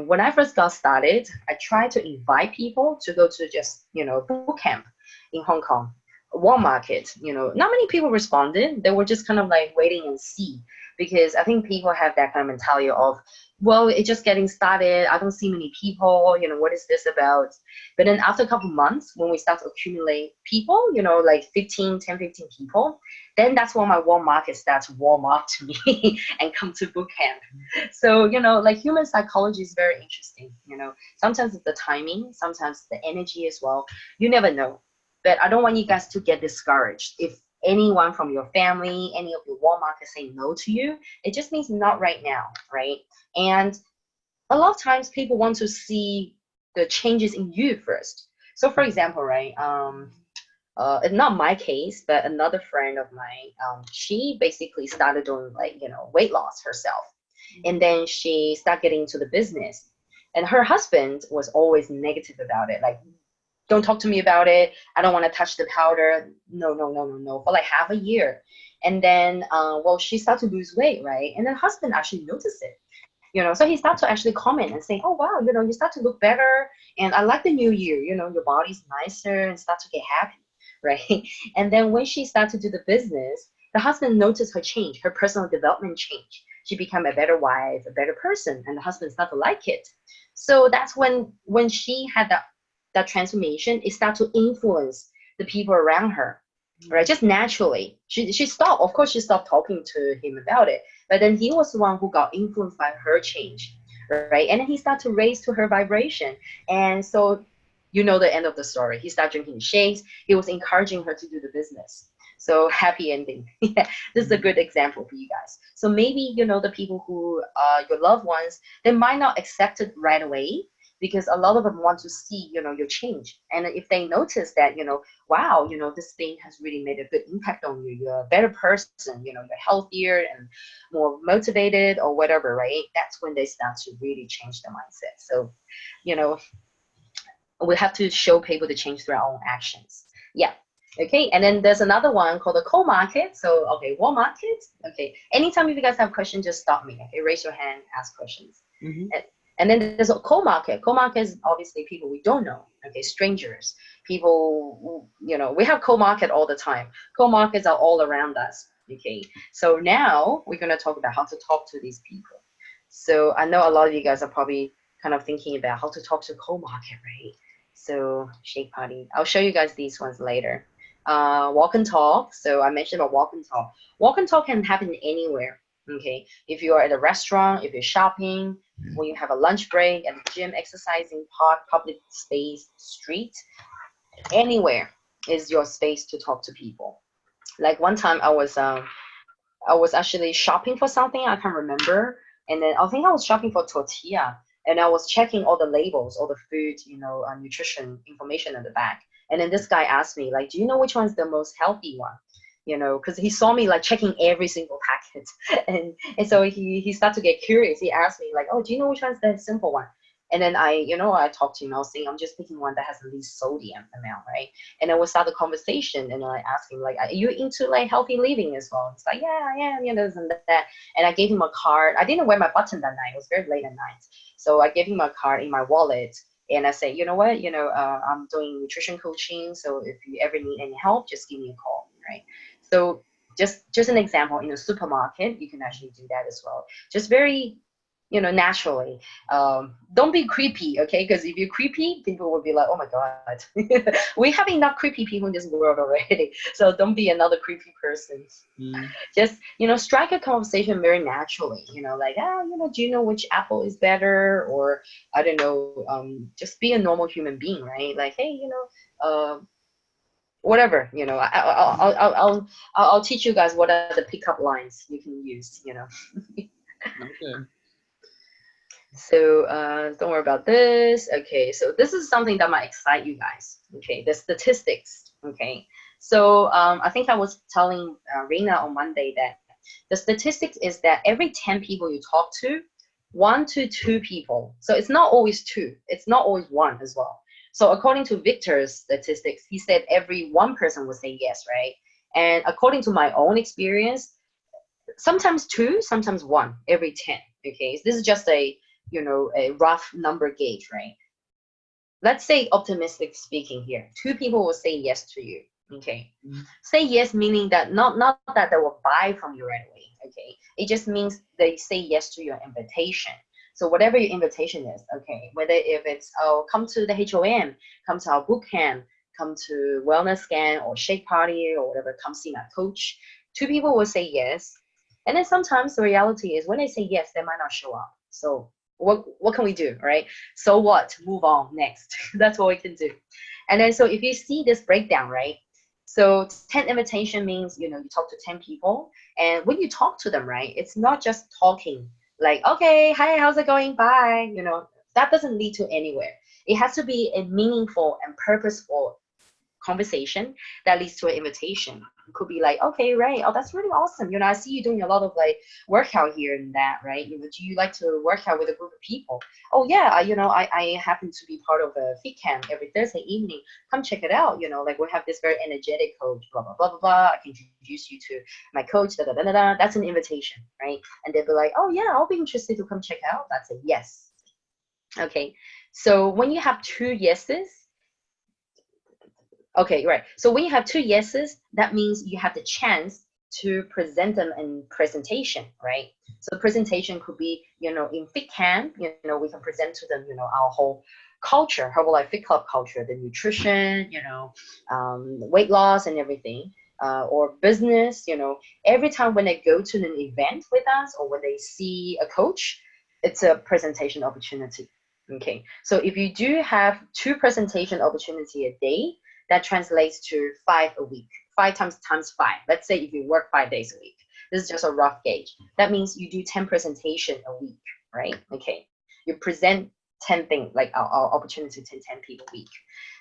When I first got started, I tried to invite people to go to just, boot camp in Hong Kong, warm market. Not many people responded. They were just kind of like waiting and see, because I think people have that kind of mentality of, well, it's just getting started. I don't see many people. What is this about? But then after a couple months, when we start to accumulate people, like 10, 15 people, then that's when my warm market starts to warm up to me and come to boot camp. So, like human psychology is very interesting. Sometimes it's the timing, sometimes the energy as well. You never know. But I don't want you guys to get discouraged. If anyone from your family, any of your warm market say no to you, it just means not right now, right? And a lot of times people want to see the changes in you first. So for example, right, not my case, but another friend of mine, she basically started doing like, weight loss herself. And then she started getting into the business. And her husband was always negative about it. Like, don't talk to me about it. I don't want to touch the powder. No, no, no, no, no. For like half a year. And then, she started to lose weight, right? And then husband actually noticed it. So he started to actually comment and say, oh, wow, you start to look better. And I like the new year, your body's nicer and start to get happy, right? And then when she started to do the business, the husband noticed her change, her personal development change. She became a better wife, a better person, and the husband started to like it. So that's when she had that transformation, it started to influence the people around her, right? Just naturally. She stopped, of course, she stopped talking to him about it. But then he was the one who got influenced by her change, right? And then he started to raise to her vibration. And so, the end of the story. He started drinking shakes. He was encouraging her to do the business. So happy ending. Yeah, this is a good example for you guys. So maybe, the people who are your loved ones, they might not accept it right away, because a lot of them want to see, your change. And if they notice that, wow, this thing has really made a good impact on you, you're a better person, you're healthier and more motivated or whatever, right? That's when they start to really change their mindset. So, we have to show people the change through our own actions. Yeah. Okay, and then there's another one called the cold market. So, okay, warm market. Okay, anytime if you guys have questions, just stop me. Okay, raise your hand, ask questions. Mm-hmm. And then there's a co-market. Co-market is obviously people we don't know, okay, strangers, people, we have co-market all the time. Co-markets are all around us, okay. So now we're going to talk about how to talk to these people. So I know a lot of you guys are probably kind of thinking about how to talk to co-market, right? So shake party. I'll show you guys these ones later. Walk and talk. So I mentioned about walk and talk. Walk and talk can happen anywhere. Okay, if you are at a restaurant, if you're shopping, when you have a lunch break, at the gym, exercising, park, public space, street, anywhere is your space to talk to people. Like one time I was actually shopping for something, I can't remember, and then I think I was shopping for tortilla, and I was checking all the labels, all the food, nutrition information at the back, and then this guy asked me like, do you know which one's the most healthy one? Because he saw me like checking every single packet, and so he started to get curious. He asked me like, oh, do you know which one's the simple one? And then I talked to him. I was saying I'm just picking one that has the least sodium amount, right? And then we start the conversation, and I asked him like, are you into like healthy living as well? He's like, yeah, I am, this and that. And I gave him a card. I didn't wear my button that night. It was very late at night, so I gave him a card in my wallet. And I say, you know what, I'm doing nutrition coaching. So if you ever need any help, just give me a call, right? So just an example, in a supermarket, you can actually do that as well. Just very, naturally. Don't be creepy, okay? Because if you're creepy, people will be like, oh my God. We have enough creepy people in this world already. So don't be another creepy person. Just, strike a conversation very naturally, like, do you know which apple is better? Or I don't know, just be a normal human being, right? Like, hey, whatever, I'll teach you guys what are the pickup lines you can use. Okay. So don't worry about this. Okay, so this is something that might excite you guys. Okay, the statistics. Okay, so I think I was telling Rena on Monday that the statistics is that every 10 people you talk to, 1 to 2 people. So it's not always 2. It's not always 1 as well. So according to Victor's statistics, he said every 1 person would say yes, right? And according to my own experience, sometimes 2, sometimes 1 every 10. Okay, so this is just a rough number gauge, right? Let's say optimistic speaking here, 2 people will say yes to you. Okay, say yes meaning that not that they will buy from you right away. Okay, it just means they say yes to your invitation. So whatever your invitation is, okay, whether if it's come to the HOM, come to our boot camp, come to wellness scan or shake party or whatever, come see my coach, 2 people will say yes. And then sometimes the reality is when they say yes, they might not show up. So what can we do, right? So what? Move on next. That's what we can do. And then so if you see this breakdown, right? So 10 invitation means, you talk to 10 people. And when you talk to them, right, it's not just talking like, okay, hi, how's it going? Bye. That doesn't lead to anywhere. It has to be a meaningful and purposeful conversation that leads to an invitation. It could be like, okay, right, oh, that's really awesome. I see you doing a lot of like workout here and that, right? Do you like to work out with a group of people? Oh yeah, I happen to be part of a fit camp every Thursday evening. Come check it out. Like we have this very energetic coach, blah blah blah blah blah. I can introduce you to my coach. Da da da da da. That's an invitation, right? And they'll be like, oh yeah, I'll be interested to come check out. That's a yes. Okay, so when you have 2 yeses. Okay, right. So when you have 2 yeses, that means you have the chance to present them in presentation, right? So presentation could be, in Fit Camp, we can present to them, our whole culture, Herbalife Fit Club culture, the nutrition, weight loss and everything, or business, every time when they go to an event with us or when they see a coach, it's a presentation opportunity. Okay, so if you do have 2 presentation opportunity a day, that translates to 5 a week. 5 times 5. Let's say if you work 5 days a week. This is just a rough gauge. That means you do 10 presentation a week, right? Okay. You present 10 things, like our opportunity to 10 people a week.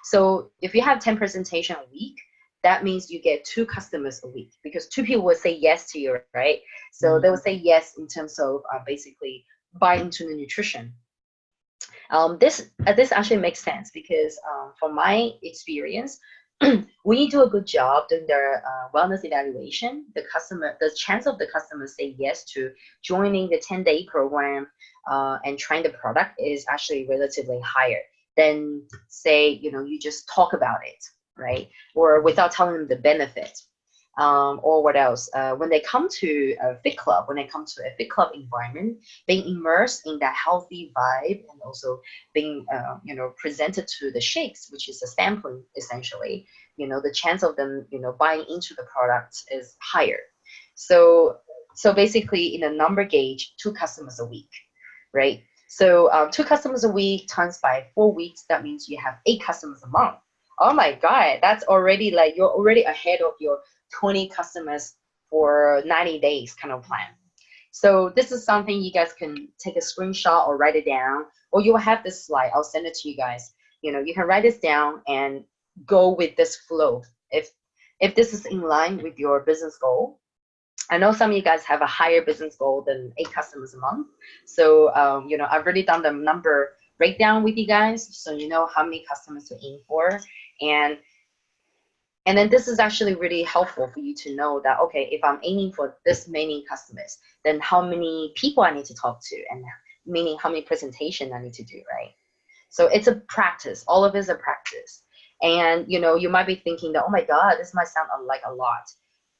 So if you have 10 presentation a week, that means you get 2 customers a week because 2 people will say yes to you, right? So they will say yes in terms of basically buy into the nutrition. This actually makes sense because from my experience, when you do a good job doing their wellness evaluation, the chance of the customer say yes to joining the 10-day program and trying the product is actually relatively higher than say, you just talk about it, right? Or without telling them the benefit. Or what else? When they come to a fit club, when they come to a fit club environment, being immersed in that healthy vibe and also being, presented to the shakes, which is a sampling essentially, the chance of them, buying into the product is higher. So basically, in a number gauge, 2 customers a week, right? So 2 customers a week times by 4 weeks, that means you have 8 customers a month. Oh my God, that's already like you're already ahead of your 20 customers for 90 days kind of plan. So this is something you guys can take a screenshot or write it down, or you will have this slide. I'll send it to you guys. You can write this down and go with this flow. If this is in line with your business goal, I know some of you guys have a higher business goal than 8 customers a month. So, I've already done the number breakdown with you guys, so you know how many customers to aim for. And then this is actually really helpful for you to know that, okay, if I'm aiming for this many customers, then how many people I need to talk to, and meaning how many presentations I need to do, right? So it's a practice. All of it is a practice. And, you might be thinking that, oh my God, this might sound like a lot.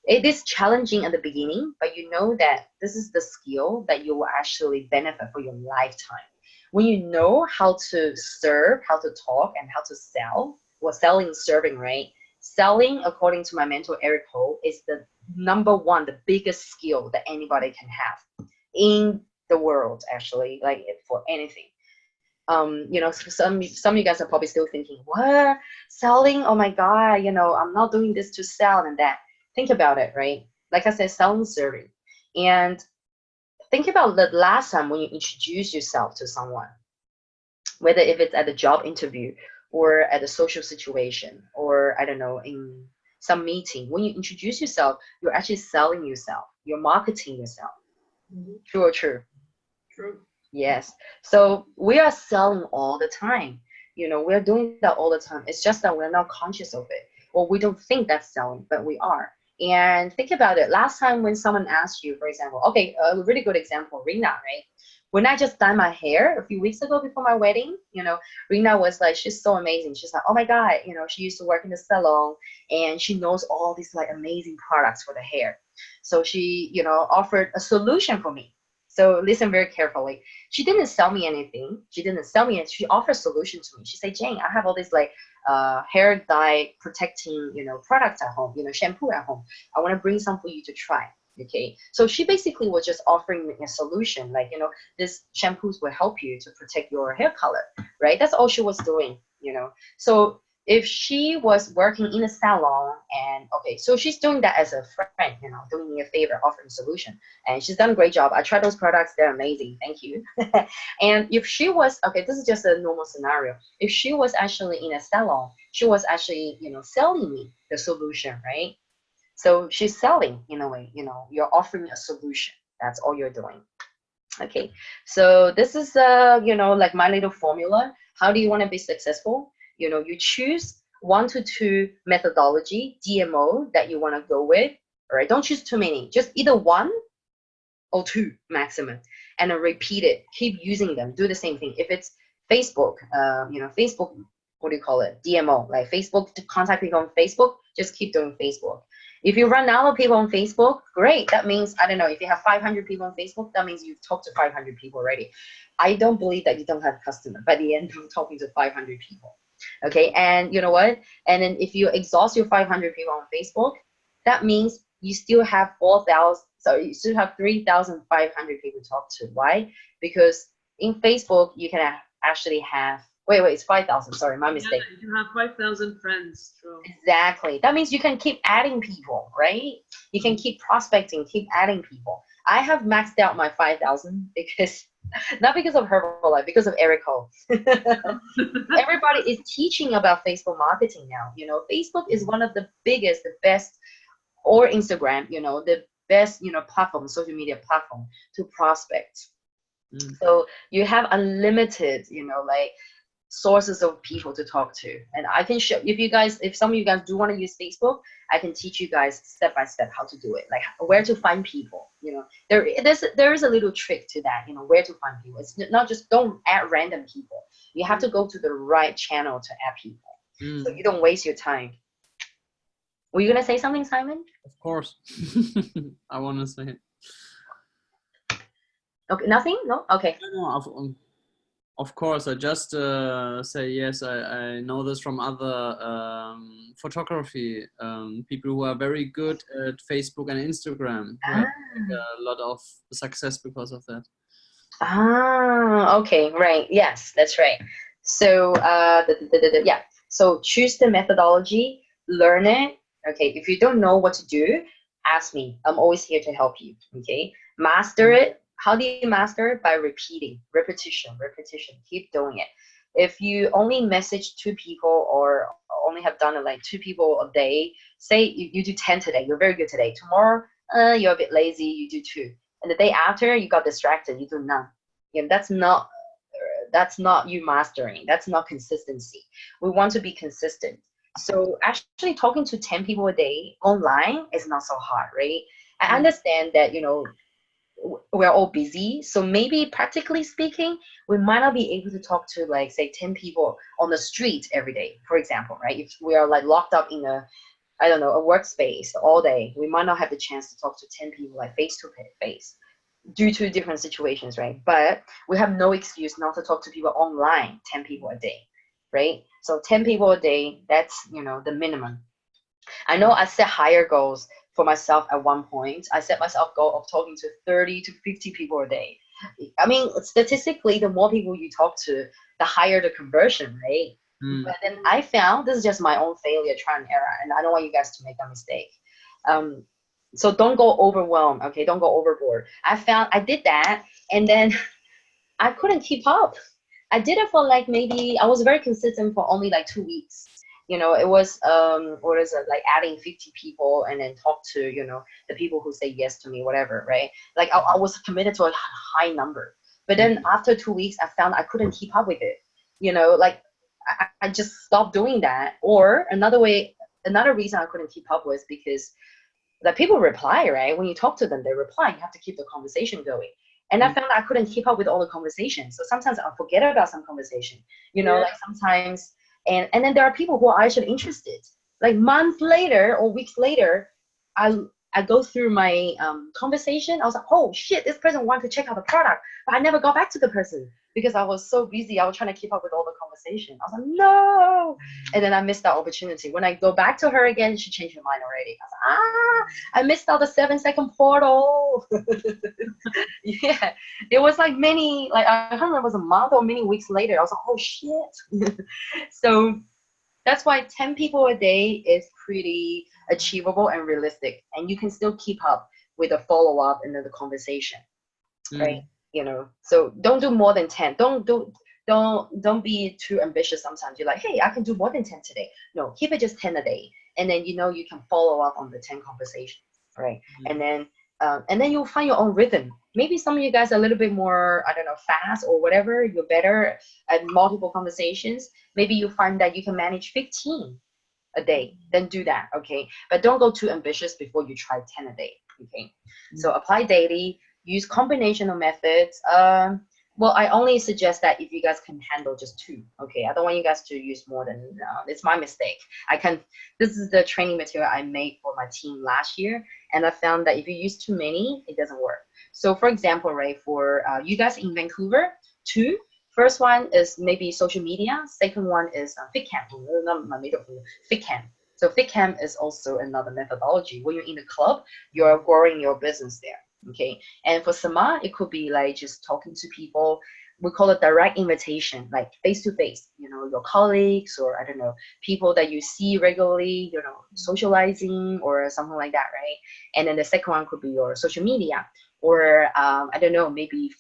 It is challenging at the beginning, but you know that this is the skill that you will actually benefit for your lifetime. When you know how to serve, how to talk, and how to sell, well, selling, serving, right? Selling, according to my mentor, Eric Ho, is the number one, the biggest skill that anybody can have in the world, actually, like for anything. Some of you guys are probably still thinking, what? Selling? Oh my God, I'm not doing this to sell and that. Think about it, right? Like I said, selling, serving. And think about the last time when you introduce yourself to someone, whether if it's at a job interview or at a social situation, or I don't know, in some meeting. When you introduce yourself, you're actually selling yourself. You're marketing yourself. True or true? True. Yes. So we are selling all the time. We're doing that all the time. It's just that we're not conscious of it. Or we don't think that's selling, but we are. And think about it. Last time when someone asked you, for example, okay, a really good example, Rina, right? When I just dyed my hair a few weeks ago before my wedding, Rina was like, she's so amazing. She's like, oh my God, she used to work in the salon and she knows all these like amazing products for the hair. So she, offered a solution for me. So listen very carefully. She didn't sell me anything. She offered a solution to me. She said, Jing, I have all these like hair dye protecting, products at home, shampoo at home. I want to bring some for you to try. Okay. So she basically was just offering me a solution, like, this shampoos will help you to protect your hair color, right? That's all she was doing, So if she was working in a salon and okay, so she's doing that as a friend, doing me a favor, offering solution, and she's done a great job. I tried those products; they're amazing. Thank you. And if she was okay, this is just a normal scenario. If she was actually in a salon, she was actually selling me the solution, right? So she's selling in a way. You're offering a solution. That's all you're doing. Okay. So this is like my little formula. How do you want to be successful? You choose 1 to 2 methodology, DMO, that you want to go with. All right, don't choose too many. Just either 1 or 2 maximum, and then repeat it. Keep using them. Do the same thing. If it's Facebook, Facebook, what do you call it? DMO, like Facebook, to contact people on Facebook, just keep doing Facebook. If you run out of people on Facebook, great. That means, I don't know, if you have 500 people on Facebook, that means you've talked to 500 people already. I don't believe that you don't have a customer by the end of talking to 500 people. Okay, and you know what? And then if you exhaust your 500 people on Facebook, that means you still have 4,000, so you still have 3,500 people to talk to. Why? Because in Facebook, you can actually have, wait, it's 5,000, sorry, my mistake. Yeah, you can have 5,000 friends. True. Exactly. That means you can keep adding people, right? You can keep prospecting, keep adding people. I have maxed out my 5,000 because, not because of Herbalife, because of Eric Ho. Everybody is teaching about Facebook marketing now. Facebook is one of the biggest, the best, or Instagram, the best, platform, social media platform to prospect. So you have unlimited, like sources of people to talk to. And I can show, if some of you guys do want to use Facebook, I can teach you guys step by step how to do it, like where to find people. You know, there is a little trick to that. You know, where to find people. It's not just, don't add random people. You have to go to the right channel to add people, so you don't waste your time. Were you gonna say something, Simon? Of course. I want to say it. Okay, nothing. No. Okay. No, of course, I just say yes. I know this from other photography people who are very good at Facebook and Instagram, who have a lot of success because of that. Okay, right. Yes, that's right. So, yeah. So choose the methodology, learn it. Okay, if you don't know what to do, ask me. I'm always here to help you. Okay, master it. How do you master it? By repeating, repetition. Keep doing it. If you only message 2 people or only have done it like 2 people a day, say you do 10 today, you're very good today. Tomorrow, you're a bit lazy, you do 2. And the day after, you got distracted, you do none. You know, that's not you mastering. That's not consistency. We want to be consistent. So actually talking to 10 people a day online is not so hard, right? I understand that, you know, we're all busy. So maybe practically speaking, we might not be able to talk to like say 10 people on the street every day, for example, right? If we are like locked up in a, I don't know, a workspace all day, we might not have the chance to talk to 10 people like face to face due to different situations, right? But we have no excuse not to talk to people online, 10 people a day, right? So 10 people a day, that's, you know, the minimum. I know I set higher goals for myself at one point. I set myself goal of talking to 30 to 50 people a day. I mean, statistically, the more people you talk to, the higher the conversion, right? But then I found, this is just my own failure, trial and error, and I don't want you guys to make that mistake. So don't go overwhelmed, okay? Don't go overboard. I found I did that, and then I couldn't keep up. I did it for like maybe, I was very consistent for only like 2 weeks. You know, it was what is it, like adding 50 people and then talk to, you know, the people who say yes to me, whatever, right? Like I was committed to a high number. But then after 2 weeks, I found I couldn't keep up with it. You know, like I just stopped doing that. Or another reason I couldn't keep up was because the people reply, right? When you talk to them, they reply. You have to keep the conversation going. And I found I couldn't keep up with all the conversations. So sometimes I forget about some conversation, you know, like sometimes, and then there are people who are actually interested. Like months later or weeks later, I go through my conversation. I was like, oh shit, this person wanted to check out the product, but I never got back to the person because I was so busy. I was trying to keep up with all the conversation. I was like, no. And then I missed that opportunity. When I go back to her again, she changed her mind already. I was like, I missed out the 7-second portal. Yeah, it was like I can't remember, it was a month or many weeks later. I was like, oh shit. So that's why 10 people a day is pretty achievable and realistic, and you can still keep up with a follow-up and then the conversation, right? You know, so don't do more than 10. Don't be too ambitious. Sometimes you're like, hey, I can do more than 10 today. No, keep it just 10 a day, and then you know you can follow up on the 10 conversations, right? And then you'll find your own rhythm. Maybe some of you guys are a little bit more, I don't know, fast or whatever. You're better at multiple conversations. Maybe you find that you can manage 15 a day. Then do that, okay? But don't go too ambitious before you try 10 a day, okay? So apply daily. Use combination of methods. Well, I only suggest that if you guys can handle just 2, okay? I don't want you guys to use more than, it's my mistake. This is the training material I made for my team last year, and I found that if you use too many, it doesn't work. So for example, right, for you guys in Vancouver, 2, first one is maybe social media, second one is FitCamp. FitCamp. So FitCamp is also another methodology. When you're in a club, you're growing your business there. Okay, and for Sama, it could be like just talking to people. We call it direct invitation, like face to face, you know, your colleagues or I don't know, people that you see regularly, you know, socializing or something like that, right? And then the second one could be your social media, or I don't know, maybe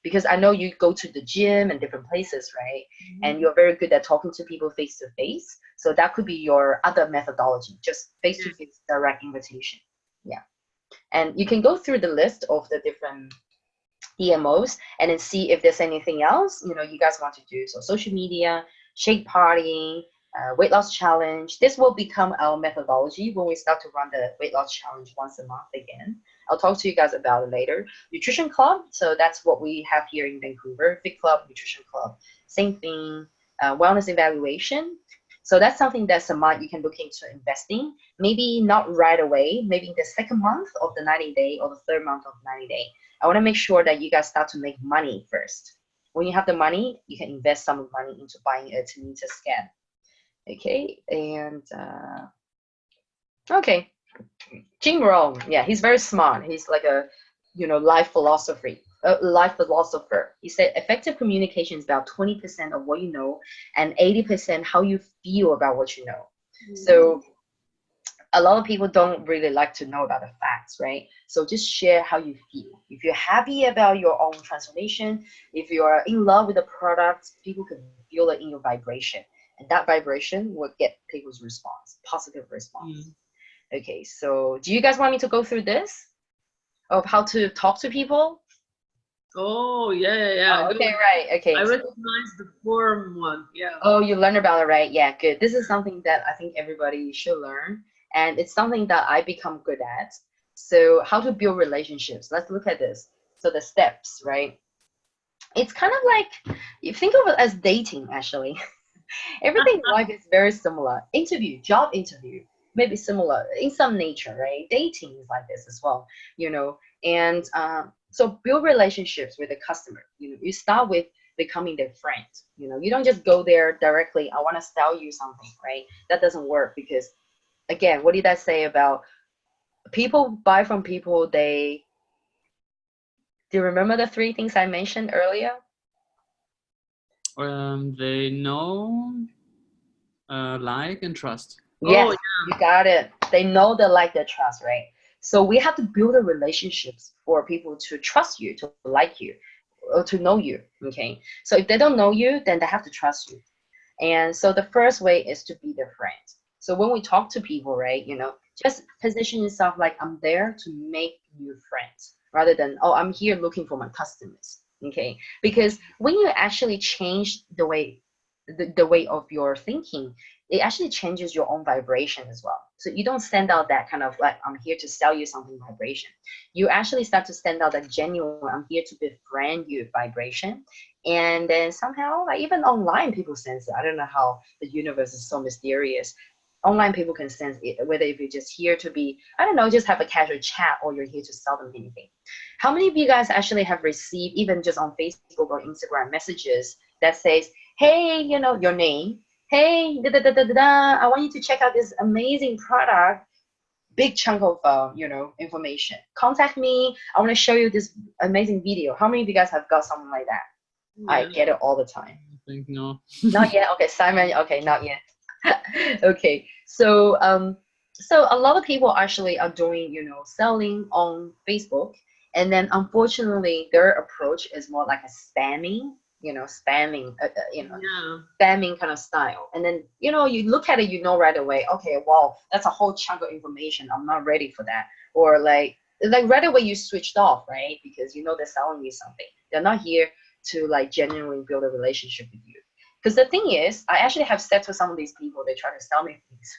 because I know you go to the gym and different places, right? And you're very good at talking to people face to face. So that could be your other methodology, just face to face direct invitation. Yeah. And you can go through the list of the different DMOs, and then see if there's anything else, you guys want to do. So social media, shake party, weight loss challenge. This will become our methodology when we start to run the weight loss challenge once a month again. I'll talk to you guys about it later. Nutrition club, so that's what we have here in Vancouver. Fit club, nutrition club, same thing. Wellness evaluation. So that's something that's a month you can look into investing. Maybe not right away, maybe in the second month of the 90-day or the third month of 90-day. I want to make sure that you guys start to make money first. When you have the money, you can invest some money into buying a 2-meter scan. Okay, and okay, Jing, yeah, he's very smart. He's like a life philosopher. He said effective communication is about 20% of what you know and 80% how you feel about what you know. So a lot of people don't really like to know about the facts, right? So just share how you feel. If you're happy about your own transformation, if you are in love with the product, people can feel it in your vibration, and that vibration will get people's response, positive response. Okay, so do you guys want me to go through this of how to talk to people? Oh, yeah. Oh, okay, right. Okay. I recognize the form one. Yeah. Oh, you learned about it, right? Yeah, good. This is something that I think everybody should learn, and it's something that I become good at. So how to build relationships. Let's look at this. So the steps, right? It's kind of like, you think of it as dating, actually. Everything in life is very similar. Job interview, maybe similar in some nature, right? Dating is like this as well, and so build relationships with the customer. You start with becoming their friend. You don't just go there directly, I want to sell you something, right? That doesn't work, because again, what did I say about people buy from people do you remember the 3 things I mentioned earlier? They know, like, and trust. Yes, you got it. They know, they like, they trust, right? So we have to build the relationships for people to trust you, to like you, or to know you. Okay. So if they don't know you, then they have to trust you. And so the first way is to be their friend. So when we talk to people, right, just position yourself like, I'm there to make new friends, rather than, oh, I'm here looking for my customers. Okay. Because when you actually change the way of your thinking, it actually changes your own vibration as well. So you don't send out that kind of like, I'm here to sell you something vibration. You actually start to send out that genuine, I'm here to befriend you vibration. And then somehow, like, even online, people sense it. I don't know how the universe is so mysterious. Online people can sense it, whether if you're just here to be, I don't know, just have a casual chat, or you're here to sell them anything. How many of you guys actually have received, even just on Facebook or Instagram, messages that says, hey, your name, hey, I want you to check out this amazing product, big chunk of information. Contact me. I want to show you this amazing video. How many of you guys have got something like that? Yeah. I get it all the time. I think no. Not yet. Okay, Simon. Okay, not yet. Okay, so a lot of people actually are doing selling on Facebook, and then unfortunately their approach is more like a spamming spamming kind of style. And then you look at it, right away, okay, wow, that's a whole chunk of information, I'm not ready for that. Or like right away you switched off, right? Because they're selling you something. They're not here to like genuinely build a relationship with you. Because the thing is, I actually have said to some of these people, they try to sell me things.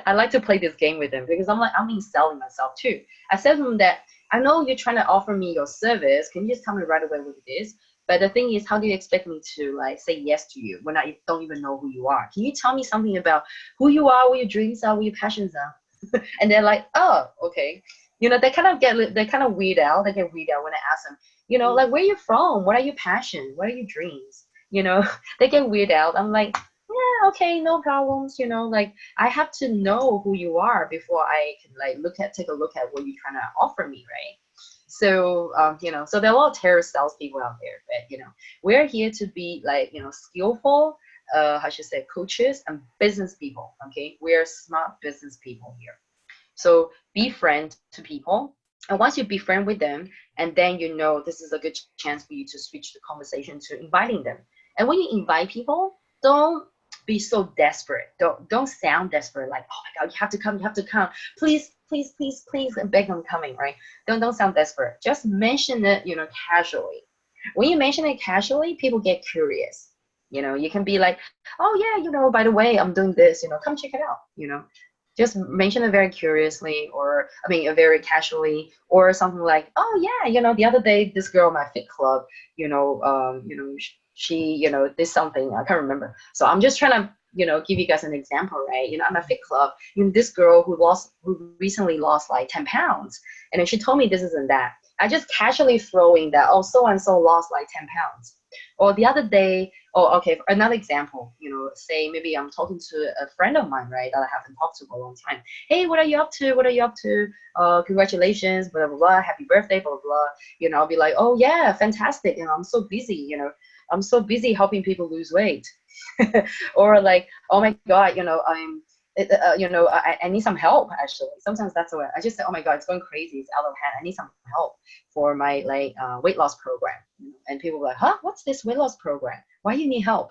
I like to play this game with them, because I'm selling myself too. I said to them that, I know you're trying to offer me your service, can you just tell me right away what it is? But the thing is, how do you expect me to like say yes to you when I don't even know who you are? Can you tell me something about who you are, what your dreams are, what your passions are? And they're like, oh, okay. They kind of weird out. They get weird out when I ask them, like, where are you from? What are your passions? What are your dreams? They get weird out. I'm like, yeah, okay, no problems. Like, I have to know who you are before I can like take a look at what you're trying to offer me, right? So so there are a lot of terrorist salespeople out there, but we're here to be like skillful, I should say, coaches and business people. Okay, we're smart business people here. So be friend to people, and once you be friend with them, and then this is a good chance for you to switch the conversation to inviting them. And when you invite people, don't be so desperate. Don't sound desperate, like, oh my God, you have to come, please please, please, please, and beg them coming, right? Don't sound desperate. Just mention it, casually. When you mention it casually, people get curious. You can be like, oh yeah, by the way, I'm doing this, come check it out, just mention it very curiously, or very casually, or something like, oh yeah, the other day this girl in my fit club, she did something I can't remember. So I'm just trying to give you guys an example, right? I'm a fit club. This girl who recently lost like 10 pounds, and then she told me this and that. I just casually throw in that, oh, so and so lost like 10 pounds. Or the other day, okay, another example, say maybe I'm talking to a friend of mine, right, that I haven't talked to for a long time. Hey, what are you up to? What are you up to? Congratulations, blah, blah, blah, happy birthday, blah, blah, blah. I'll be like, oh yeah, fantastic. I'm so busy, I'm so busy helping people lose weight. Or like, oh my God, I need some help actually. Sometimes that's what I just say, oh my God, it's going crazy. It's out of hand. I need some help for my weight loss program. And people are like, huh, what's this weight loss program? Why do you need help?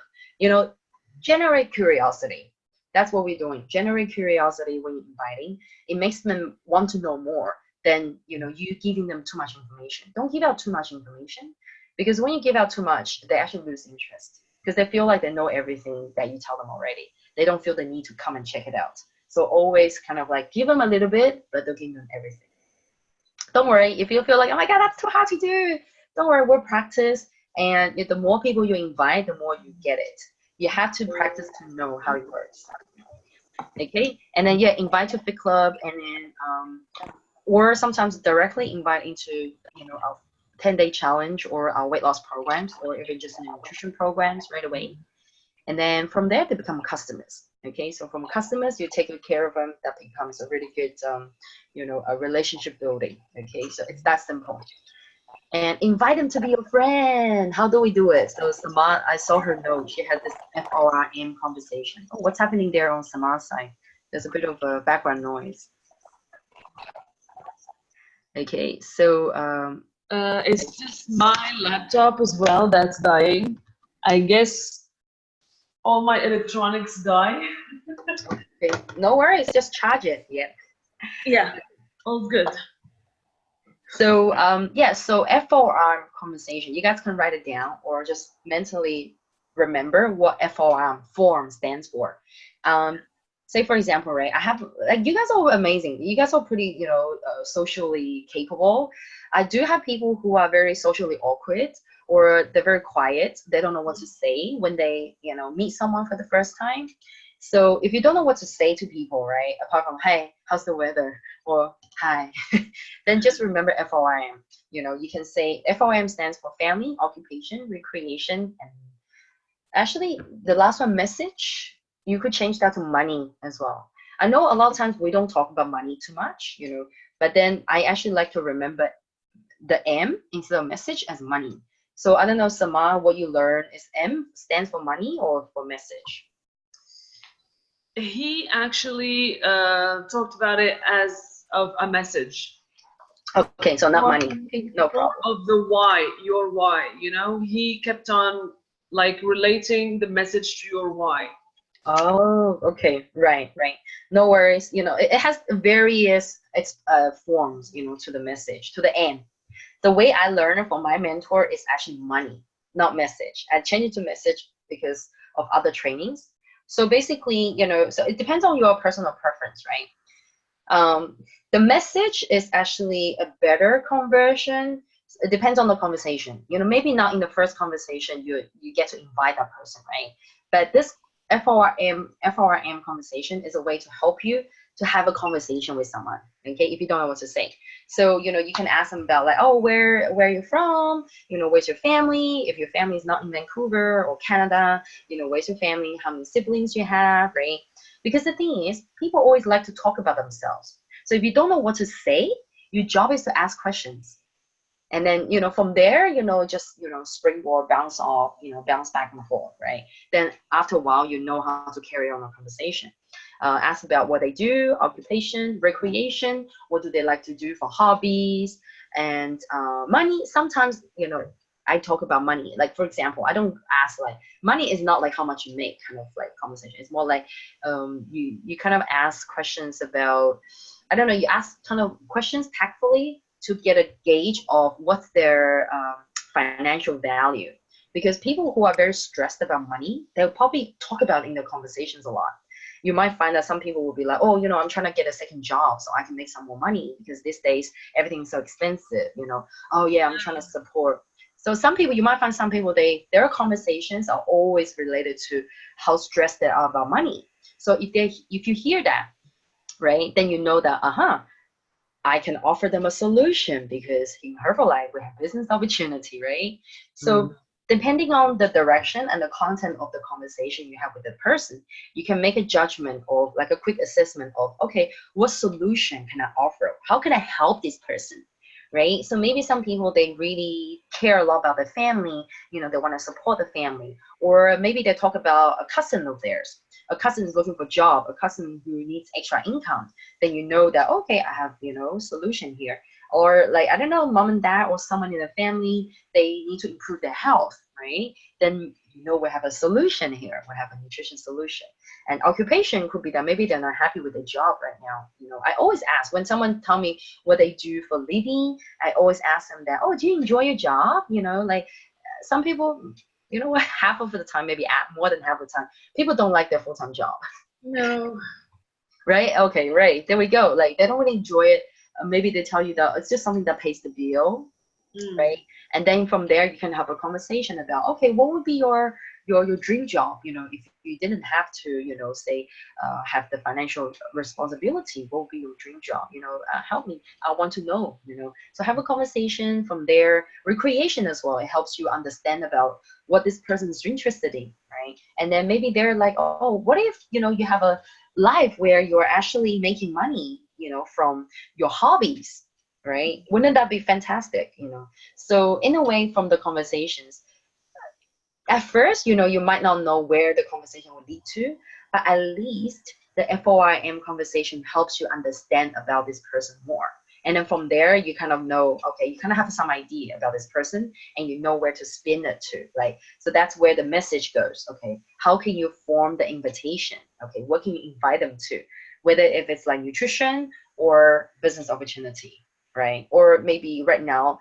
Generate curiosity. That's what we're doing. Generate curiosity when you're inviting. It makes them want to know more than, you giving them too much information. Don't give out too much information, because when you give out too much, they actually lose interest, because they feel like they know everything that you tell them already. They don't feel the need to come and check it out. So always kind of like give them a little bit, but don't give them everything. Don't worry if you feel like, oh my God, that's too hard to do. Don't worry, we'll practice. And the more people you invite, the more you get it. You have to practice to know how it works. Okay, and then invite to Fit Club, and then or sometimes directly invite into our 10-day challenge or our weight loss programs, or even just nutrition programs right away. And then from there, they become customers. Okay, so from customers, you take good care of them. That becomes a really good, a relationship building. Okay, so it's that simple. And invite them to be your friend. How do we do it? So Samad, I saw her note. She had this FORM conversation. Oh, what's happening there on Samad's side? There's a bit of background noise. Okay, so it's just my laptop as well that's dying. I guess all my electronics die. Okay, no worries, just charge it. Yeah, all good. So so FORM conversation, you guys can write it down or just mentally remember what form stands for. Say for example, right, I have, like, you guys are amazing. You guys are pretty, socially capable. I do have people who are very socially awkward, or they're very quiet. They don't know what to say when they, meet someone for the first time. So if you don't know what to say to people, right, apart from, hey, how's the weather? Or hi, then just remember FORM. You can say FORM stands for family, occupation, recreation, and actually the last one, message. You could change that to money as well. I know a lot of times we don't talk about money too much, but then I actually like to remember the M instead of message as money. So I don't know, Sama, what you learned is M stands for money or for message? He actually talked about it as of a message. Okay, so not money. Okay, no problem. Of the why, your why, he kept on like relating the message to your why. Oh, okay, right. No worries. It has various forms, to the message, to the end. The way I learned from my mentor is actually money, not message. I changed it to message because of other trainings. So basically, so it depends on your personal preference, right? The message is actually a better conversion. It depends on the conversation. Maybe not in the first conversation you get to invite that person, right? But this FORM conversation is a way to help you to have a conversation with someone, okay, if you don't know what to say. So you can ask them about, like, oh, where are you from, where's your family, if your family is not in Vancouver or Canada, where's your family, how many siblings you have, right? Because the thing is, people always like to talk about themselves. So if you don't know what to say, your job is to ask questions. And then, from there, just, springboard, bounce off, bounce back and forth, right? Then after a while, you know how to carry on a conversation. Ask about what they do, occupation, recreation, what do they like to do for hobbies, and money. Sometimes, I talk about money. Like, for example, I don't ask, like, money is not like how much you make kind of like conversation. It's more like you kind of ask questions about, I don't know, you ask kind of questions tactfully to get a gauge of what's their financial value. Because people who are very stressed about money, they'll probably talk about it in their conversations a lot. You might find that some people will be like, oh, I'm trying to get a second job so I can make some more money because these days everything's so expensive, Oh yeah, I'm trying to support. So some people, you might find some people, their conversations are always related to how stressed they are about money. So if you hear that, right, then you know that, I can offer them a solution because in Herbalife we have business opportunity, right? So depending on the direction and the content of the conversation you have with the person, you can make a judgment of like a quick assessment of, okay, what solution can I offer? How can I help this person? Right? So maybe some people, they really care a lot about their family, they want to support the family. Or maybe they talk about a cousin of theirs. A cousin is looking for a job, a cousin who needs extra income. Then you know that, okay, I have, solution here. Or like, I don't know, mom and dad or someone in the family, they need to improve their health, right? Then we have a solution here. We have a nutrition solution. And occupation could be that maybe they're not happy with their job right now. I always ask when someone tell me what they do for living, I always ask them that, oh, do you enjoy your job? Like some people, what, half of the time, maybe more than half of the time, people don't like their full-time job. No. Right? Okay, right. There we go. Like they don't really enjoy it. Maybe they tell you that it's just something that pays the bill, right? And then from there you can have a conversation about, okay, what would be your dream job? If you didn't have to, say, have the financial responsibility, what would be your dream job? Help me. I want to know. So have a conversation from there. Recreation as well. It helps you understand about what this person is interested in, right? And then maybe they're like, oh, what if you have a life where you're actually making money, from your hobbies, right? Wouldn't that be fantastic? So in a way, from the conversations, at first, you might not know where the conversation will lead to, but at least the FOIM conversation helps you understand about this person more. And then from there, you kind of know, okay, you kind of have some idea about this person and you know where to spin it to, right? So that's where the message goes. Okay, how can you form the invitation? Okay, what can you invite them to? Whether if it's like nutrition or business opportunity, right? Or maybe right now,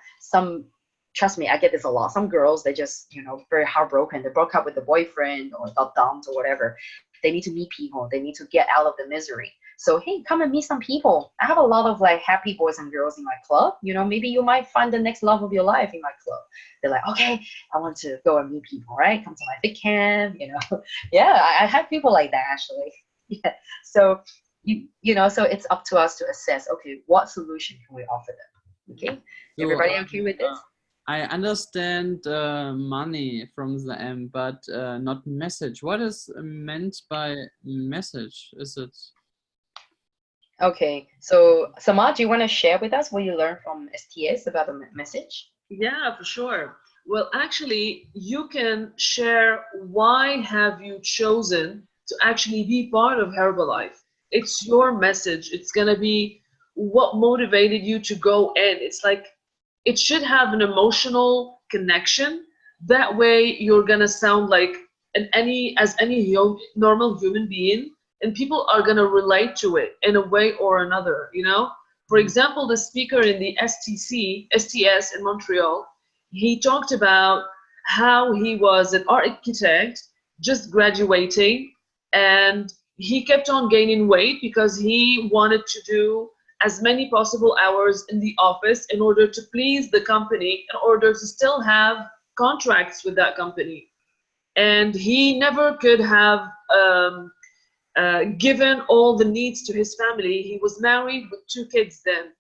trust me, I get this a lot. Some girls, they just, very heartbroken. They broke up with the boyfriend or got dumped or whatever. They need to meet people. They need to get out of the misery. So, hey, come and meet some people. I have a lot of like happy boys and girls in my club. Maybe you might find the next love of your life in my club. They're like, okay, I want to go and meet people, right? Come to my big camp, Yeah, I have people like that actually. Yeah. So, so it's up to us to assess, okay, what solution can we offer them? Okay. So, Everybody okay with this? I understand money from the M, but not message. What is meant by message? Is it? Okay, so Samad, do you want to share with us what you learned from STS about the message? Yeah, for sure. Well, actually, you can share why have you chosen to actually be part of Herbalife. It's your message. It's going to be what motivated you to go in. It's like it should have an emotional connection. That way you're going to sound like any normal human being, and people are going to relate to it in a way or another, For example, the speaker in the STS in Montreal, he talked about how he was an architect just graduating, and he kept on gaining weight because he wanted to do as many possible hours in the office in order to please the company, in order to still have contracts with that company. And he never could have given all the needs to his family. He was married with 2 kids then.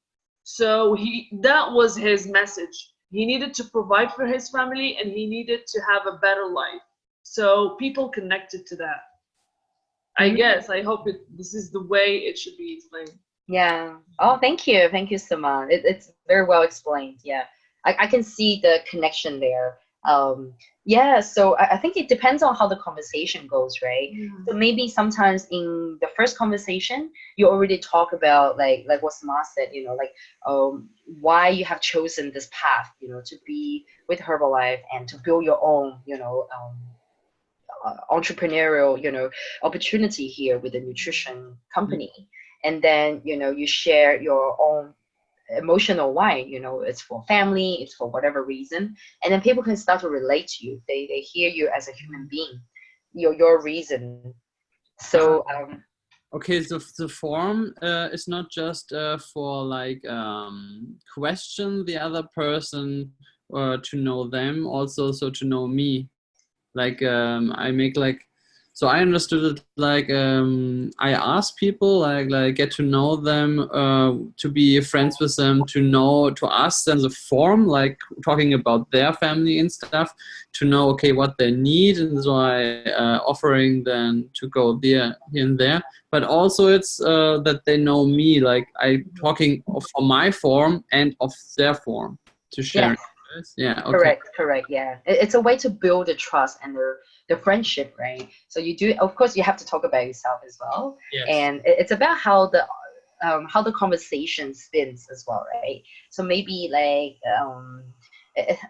So that was his message. He needed to provide for his family and he needed to have a better life. So people connected to that. I guess, I hope this is the way it should be explained. Yeah. Oh, thank you. Thank you, Saman. It's very well explained. Yeah. I can see the connection there. Yeah, so I think it depends on how the conversation goes, right? So maybe sometimes in the first conversation, you already talk about like what Saman said, like why you have chosen this path, to be with Herbalife and to build your own, entrepreneurial, opportunity here with the nutrition company. and then you share your own emotional why. It's for family, it's for whatever reason, and then people can start to relate to you. They hear you as a human being, your reason. So Okay, so the form is not just for like question the other person or to know them, also so to know me. Like I make like, so I understood it like I ask people like get to know them, to be friends with them, to ask them the form, like talking about their family and stuff, to know okay what they need, and so I offering then to go there here and there. But also it's that they know me, like I talking for my form and of their form to share. yes, Yeah. Okay. correct, yeah. It's a way to build the trust and the friendship, right? So you do, of course, you have to talk about yourself as well, Yes. and it's about how the conversation spins as well, right? So maybe like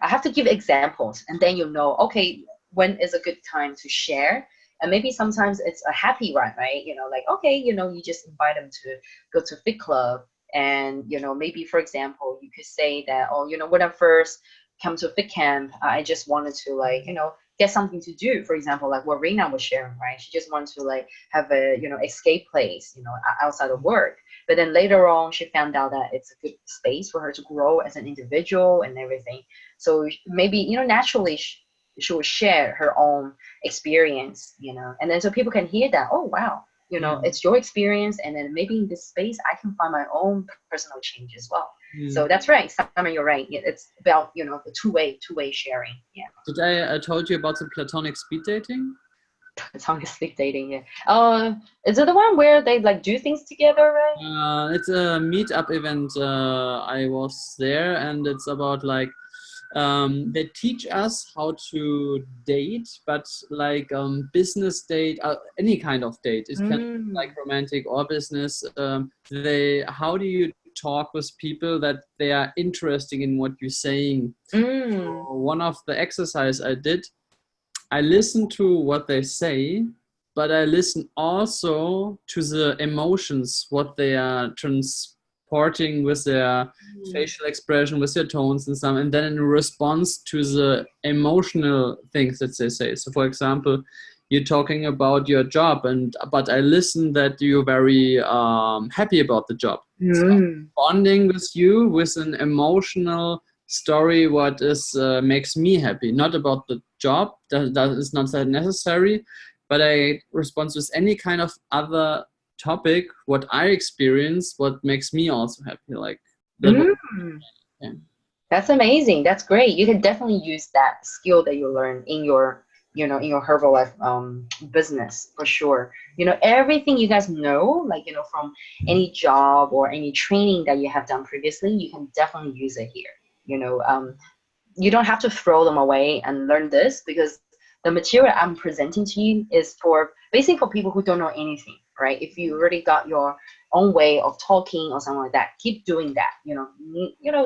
I have to give examples, and then okay, when is a good time to share. And maybe sometimes it's a happy one, right? Like, okay, you just invite them to go to fit club, and maybe, for example, you could say that, oh, when I first come to fit camp, I just wanted to, like, get something to do. For example, like what Reina was sharing, right? She just wanted to, like, have a escape place, outside of work. But then later on, she found out that it's a good space for her to grow as an individual and everything. So maybe, naturally, she will share her own experience, and then so people can hear that, oh, wow, it's your experience. And then maybe in this space, I can find my own personal change as well. So that's right, Simon, you're right. It's about, the two-way sharing. Yeah. Did I told you about the platonic speed dating? Platonic speed dating, yeah. Is it the one where they like do things together, right? It's a meetup event. I was there, and it's about like they teach us how to date, but like business date, any kind of date. It can be like romantic or business. How do you talk with people that they are interested in what you're saying? So one of the exercise I did, I listen to what they say, but I listen also to the emotions, what they are transporting with their facial expression, with their tones and stuff, and then in response to the emotional things that they say. So, for example, you're talking about your job, but I listen that you're very happy about the job. So I'm bonding with you with an emotional story what is makes me happy, not about the job. That is not that necessary, but I respond with any kind of other topic what I experience, what makes me also happy, like that. Yeah. That's amazing. That's great. You can definitely use that skill that you learn in your, in your Herbalife business for sure. Everything you guys know, like, from any job or any training that you have done previously, you can definitely use it here. You don't have to throw them away and learn this, because the material I'm presenting to you is for basically for people who don't know anything, right? If you already got your own way of talking or something like that, keep doing that.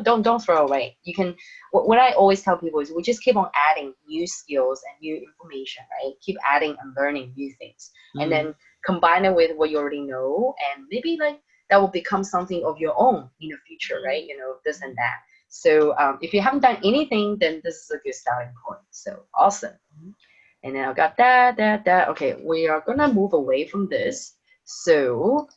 Don't throw away. You can. What I always tell people is we just keep on adding new skills and new information, right? Keep adding and learning new things, and then combine it with what you already know, and maybe like that will become something of your own in the future, right? This and that. So if you haven't done anything, then this is a good starting point. So awesome. And then I got that. Okay, we are gonna move away from this. So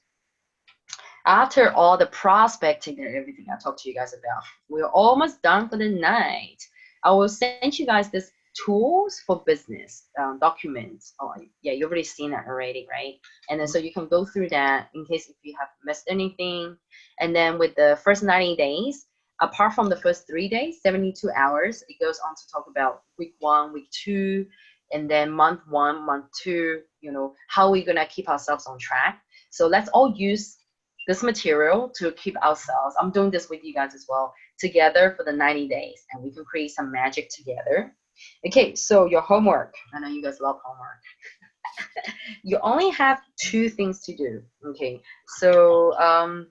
after all the prospecting and everything I talked to you guys about, we're almost done for the night. I will send you guys this tools for business documents. Oh yeah, you've already seen that already, right? And then so you can go through that in case if you have missed anything. And then with the first 90 days, apart from the first 3 days, 72 hours, it goes on to talk about week 1, week 2, and then month 1, month 2, how we're gonna keep ourselves on track. So let's all use this material to keep ourselves, I'm doing this with you guys as well, together for the 90 days, and we can create some magic together. Okay, so your homework, I know you guys love homework. You only have 2 things to do. Okay, so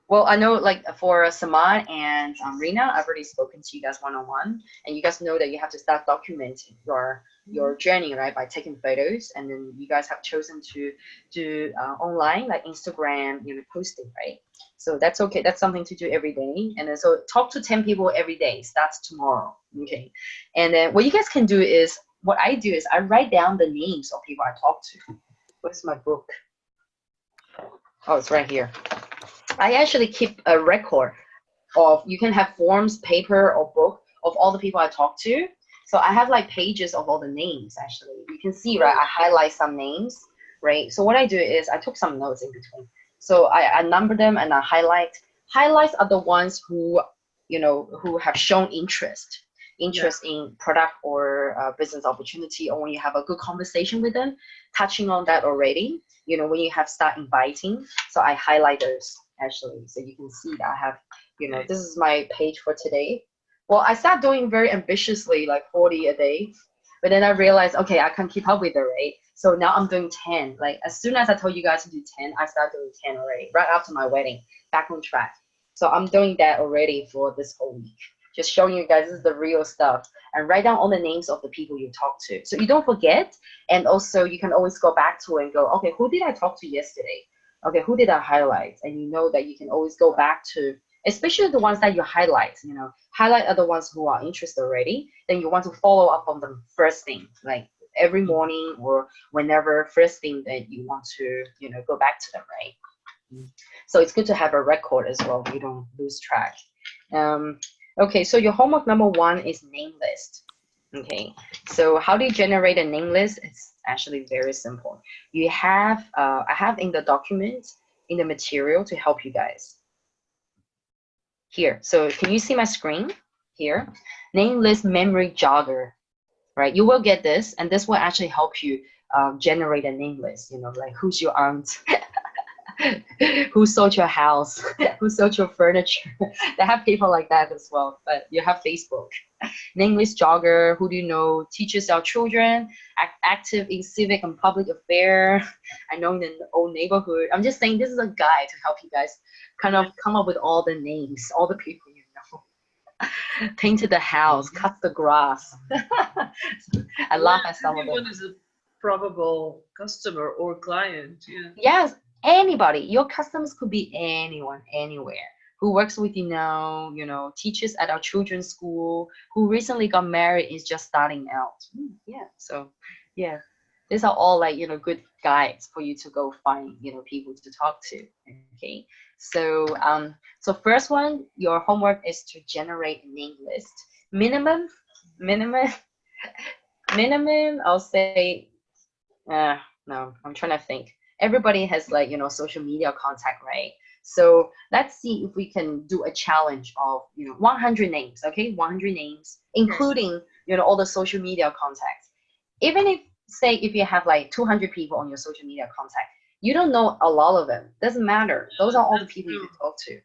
well, I know like for Saman and Rina, I've already spoken to you guys one-on-one, and you guys know that you have to start documenting your journey, right, by taking photos, and then you guys have chosen to do online, like Instagram, posting, right? So that's okay. That's something to do every day. And then so talk to 10 people every day. Starts tomorrow. Okay. And then what you guys can do is, what I do is I write down the names of people I talk to. Where's my book? Oh, it's right here. I actually keep a record of, you can have forms, paper, or book of all the people I talk to. So I have like pages of all the names. Actually, you can see, right, I highlight some names, right? So what I do is I took some notes in between. So I number them and I highlight. Highlights are the ones who, who have shown interest in product or business opportunity, or when you have a good conversation with them, touching on that already, when you have start inviting. So I highlight those actually, so you can see that I have, this is my page for today. Well, I started doing very ambitiously, like 40 a day, but then I realized, okay, I can't keep up with it, right? So now I'm doing 10. Like as soon as I told you guys to do 10, I started doing 10 already, right after my wedding, back on track. So I'm doing that already for this whole week. Just showing you guys this is the real stuff, and write down all the names of the people you talk to, so you don't forget. And also you can always go back to it and go, okay, who did I talk to yesterday? Okay, who did I highlight? And you know that you can always go back to, especially the ones that you highlight. Highlight are the ones who are interested already. Then you want to follow up on them first thing, like every morning or whenever, first thing that you want to, go back to them, right? So it's good to have a record as well. You don't lose track. Okay, so your homework number 1 is name list. Okay, so how do you generate a name list? It's actually very simple. You have, I have in the document, in the material to help you guys. Here, so can you see my screen here? Name list memory jogger, right? You will get this, and this will actually help you generate a name list. Like who's your aunt? Who sold your house? Who sold your furniture? They have people like that as well, but you have Facebook. Name list jogger, who do you know teaches our children, active in civic and public affairs. I know in the old neighborhood. I'm just saying this is a guide to help you guys kind of come up with all the names, all the people you know. Painted the house, cut the grass. I laugh at some of them. Everyone is a probable customer or client. Yeah. Yes, anybody. Your customers could be anyone, anywhere. Who works with you now, teaches at our children's school, who recently got married, is just starting out. Yeah, so yeah, these are all like, good guides for you to go find, people to talk to. Okay, so so first one, your homework is to generate a name list. Minimum, I'll say, no, I'm trying to think. Everybody has like, social media contact, right? So let's see if we can do a challenge of, 100 names, okay? 100 names, including, all the social media contacts. Even if you have like 200 people on your social media contact, you don't know a lot of them. Doesn't matter. Those are all the people you can talk to.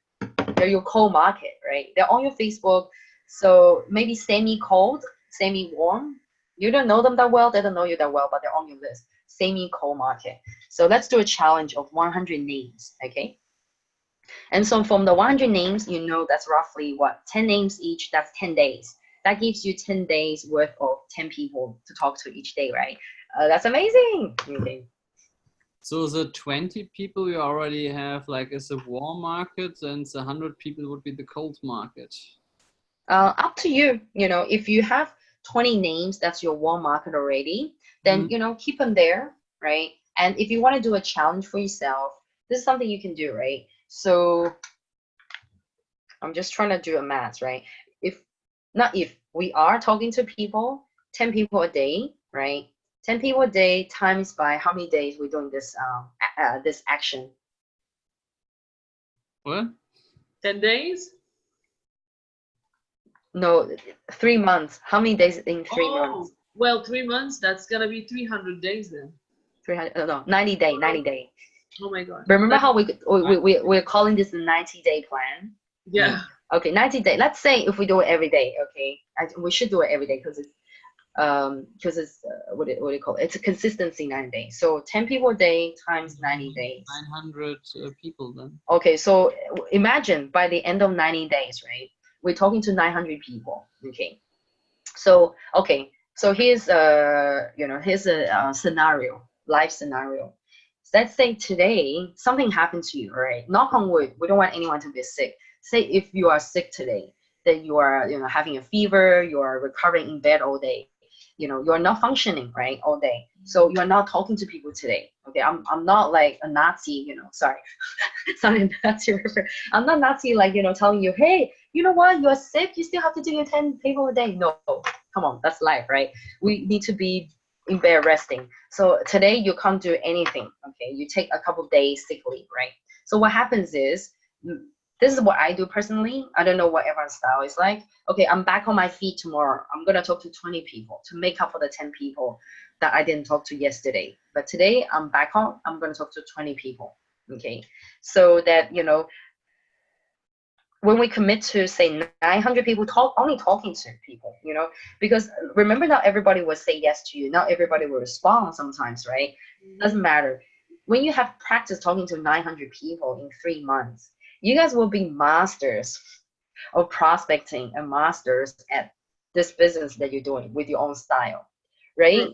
They're your cold market, right? They're on your Facebook. So maybe semi-cold, semi-warm. You don't know them that well. They don't know you that well, but they're on your list. Semi-cold market. So let's do a challenge of 100 names, okay? And so from the 100 names, that's roughly what, 10 names each. That's 10 days. That gives you 10 days worth of 10 people to talk to each day, right? That's amazing. Okay. So the 20 people you already have like is a warm market, and the 100 people would be the cold market. Up to you. If you have 20 names, that's your warm market already. Then keep them there, right? And if you want to do a challenge for yourself, this is something you can do, right? So I'm just trying to do a math, right? If we are talking to people, 10 people a day, right? 10 people a day times by how many days we're doing this this action. What? 10 days? No, 3 months. How many days in 3 months? Well, 3 months, that's gonna be 300 days then. 300, no, 90 day, 90 day. Oh my God. Remember how we're calling this a 90-day plan? Yeah. Okay, 90 day. Let's say if we do it every day, okay? We should do it every day because it's what do you call it? It's a consistency 90 days. So 10 people a day times 90 days. 900 people then. Okay, so imagine by the end of 90 days, right? We're talking to 900 people. Okay. So okay, So here's here's a scenario, life scenario. Let's say today something happened to you, right? Knock on wood. We don't want anyone to be sick. Say if you are sick today, that you are having a fever, you are recovering in bed all day. You are not functioning right all day. So you are not talking to people today. Okay, I'm not like a Nazi. Sorry, sorry, Nazi. I'm not Nazi like telling you, hey, you know what? You're sick. You still have to do your 10 people a day. No, come on, that's life, right? We need to be in bed resting. So today you can't do anything. Okay, you take a couple days sick leave, right? So what happens is, this is what I do personally. I don't know what everyone's style is like. Okay, I'm back on my feet tomorrow. I'm gonna talk to 20 people to make up for the 10 people that I didn't talk to yesterday. But today I'm back on. I'm gonna talk to 20 people. Okay, so that when we commit to say 900 people, only talking to people, because remember, not everybody will say yes to you. Not everybody will respond sometimes, right? Doesn't matter. When you have practiced talking to 900 people in 3 months, you guys will be masters of prospecting and masters at this business that you're doing with your own style, right?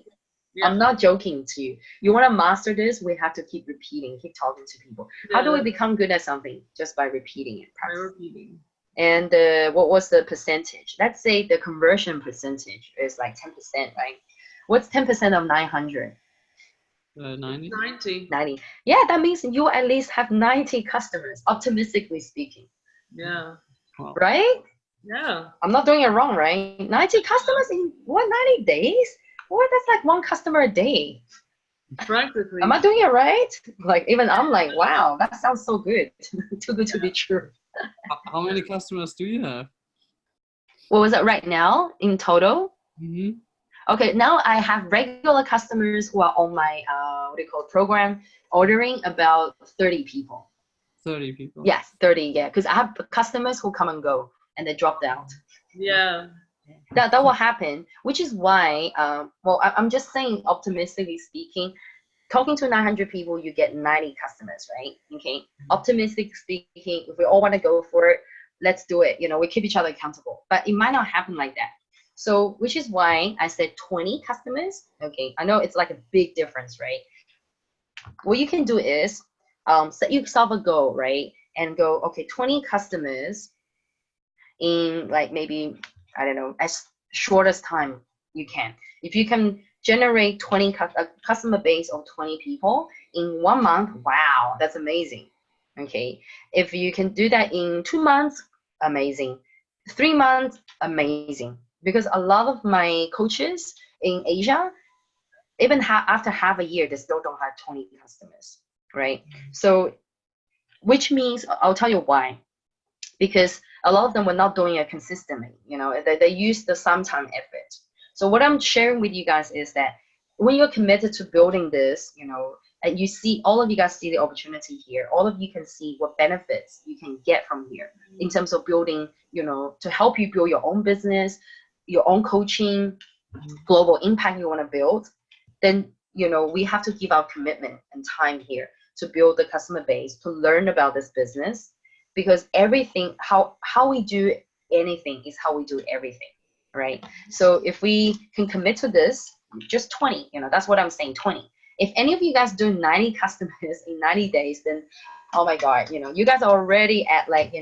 Yeah. I'm not joking to you. You want to master this, we have to keep repeating, keep talking to people. How do we become good at something? Just by repeating it. By repeating. And what was the percentage? Let's say the conversion percentage is like 10%, right? What's 10% of 900? 90. 90. Yeah, that means you at least have 90 customers, optimistically speaking. Yeah. Wow. Right? Yeah. I'm not doing it wrong, right? 90 customers in 90 days? What? That's like one customer a day. Practically. Am I doing it right? Like, even I'm like, wow, that sounds so good. Too good to be true. How many customers do you have? What was it right now in total? Mm-hmm. Okay, now I have regular customers who are on my program, ordering about 30 people. 30 people. Yes, 30, yeah, because I have customers who come and go and they dropped out. Yeah. That will happen, which is why, I'm just saying, optimistically speaking, talking to 900 people, you get 90 customers, right? Okay, optimistic speaking, if we all want to go for it, let's do it. We keep each other accountable, but it might not happen like that. So, which is why I said 20 customers. Okay, I know it's like a big difference, right? What you can do is set yourself a goal, right? And go, okay, 20 customers in like maybe, I don't know, as short as time you can. If you can generate 20 a customer base of 20 people in 1 month, wow, that's amazing. Okay, if you can do that in 2 months, amazing. 3 months, amazing. Because a lot of my coaches in Asia, even after half a year, they still don't have 20 customers, right? So, which means, I'll tell you why. Because a lot of them were not doing it consistently. They use the sometime effort. So what I'm sharing with you guys is that when you're committed to building this, and you see, all of you guys see the opportunity here. All of you can see what benefits you can get from here in terms of building, to help you build your own business, your own coaching, global impact you want to build. Then, we have to give our commitment and time here to build the customer base, to learn about this business, because everything, how we do anything is how we do everything, right? So if we can commit to this, just 20, that's what I'm saying, 20. If any of you guys do 90 customers in 90 days, then oh my god, you guys are already at like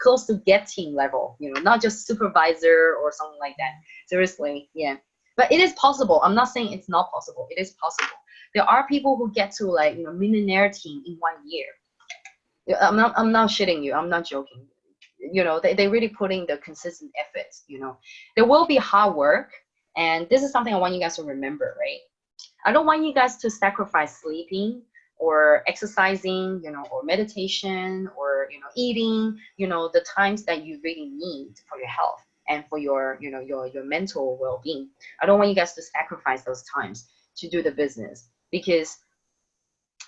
close to get team level, not just supervisor or something like that. Seriously, yeah. But it is possible. I'm not saying it's not possible. It is possible. There are people who get to like millionaire team in 1 year. I'm not shitting you. I'm not joking. They really put in the consistent efforts. There will be hard work, and this is something I want you guys to remember, right? I don't want you guys to sacrifice sleeping or exercising, or meditation, or eating, the times that you really need for your health and for your your mental well-being. I don't want you guys to sacrifice those times to do the business, because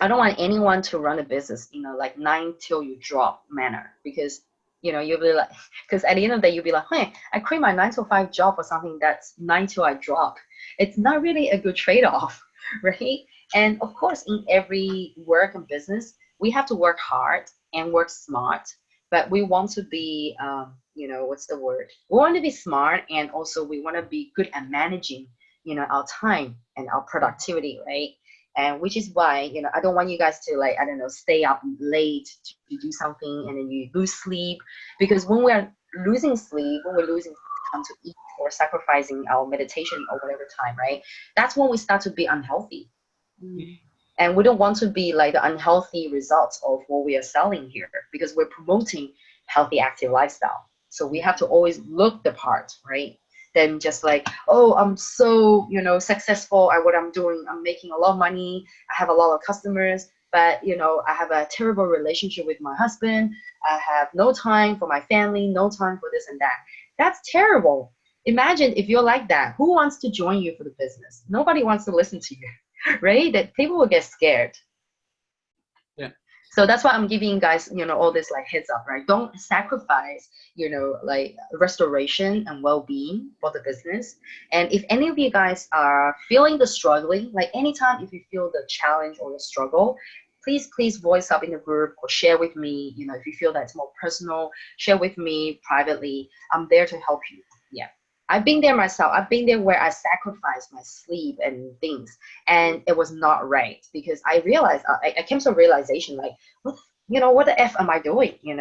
I don't want anyone to run a business, like 9 till you drop manner, because you'll be like, because at the end of the day, you'll be like, hey, I quit my 9 to 5 job for something that's 9 till I drop. It's not really a good trade-off, right? And of course, in every work and business, we have to work hard and work smart, but we want to be, you know, what's the word? We want to be smart, and also we want to be good at managing, you know, our time and our productivity, right? And which is why, you know, I don't want you guys to, like, I don't know, stay up late to do something and then you lose sleep. Because when we're losing sleep, when we're losing time to eat or sacrificing our meditation or whatever time, right? That's when we start to be unhealthy. Mm. And we don't want to be like the unhealthy results of what we are selling here, because we're promoting healthy, active lifestyle. So we have to always look the part, right? Then just like, oh, I'm so, you know, successful at what I'm doing. I'm making a lot of money. I have a lot of customers, but, you know, I have a terrible relationship with my husband. I have no time for my family, no time for this and that. That's terrible. Imagine if you're like that. Who wants to join you for the business? Nobody wants to listen to you. Right? That people will get scared. Yeah. So that's why I'm giving you guys, you know, all this like heads up, right? Don't sacrifice, you know, like restoration and well-being for the business. And if any of you guys are feeling the struggling, like anytime if you feel the challenge or the struggle, please voice up in the group or share with me. You know, if you feel that it's more personal, share with me privately. I'm there to help you. Yeah. I've been there myself. I've been there where I sacrificed my sleep and things, and it was not right, because I realized I came to a realization like, you know, what the f am I doing? You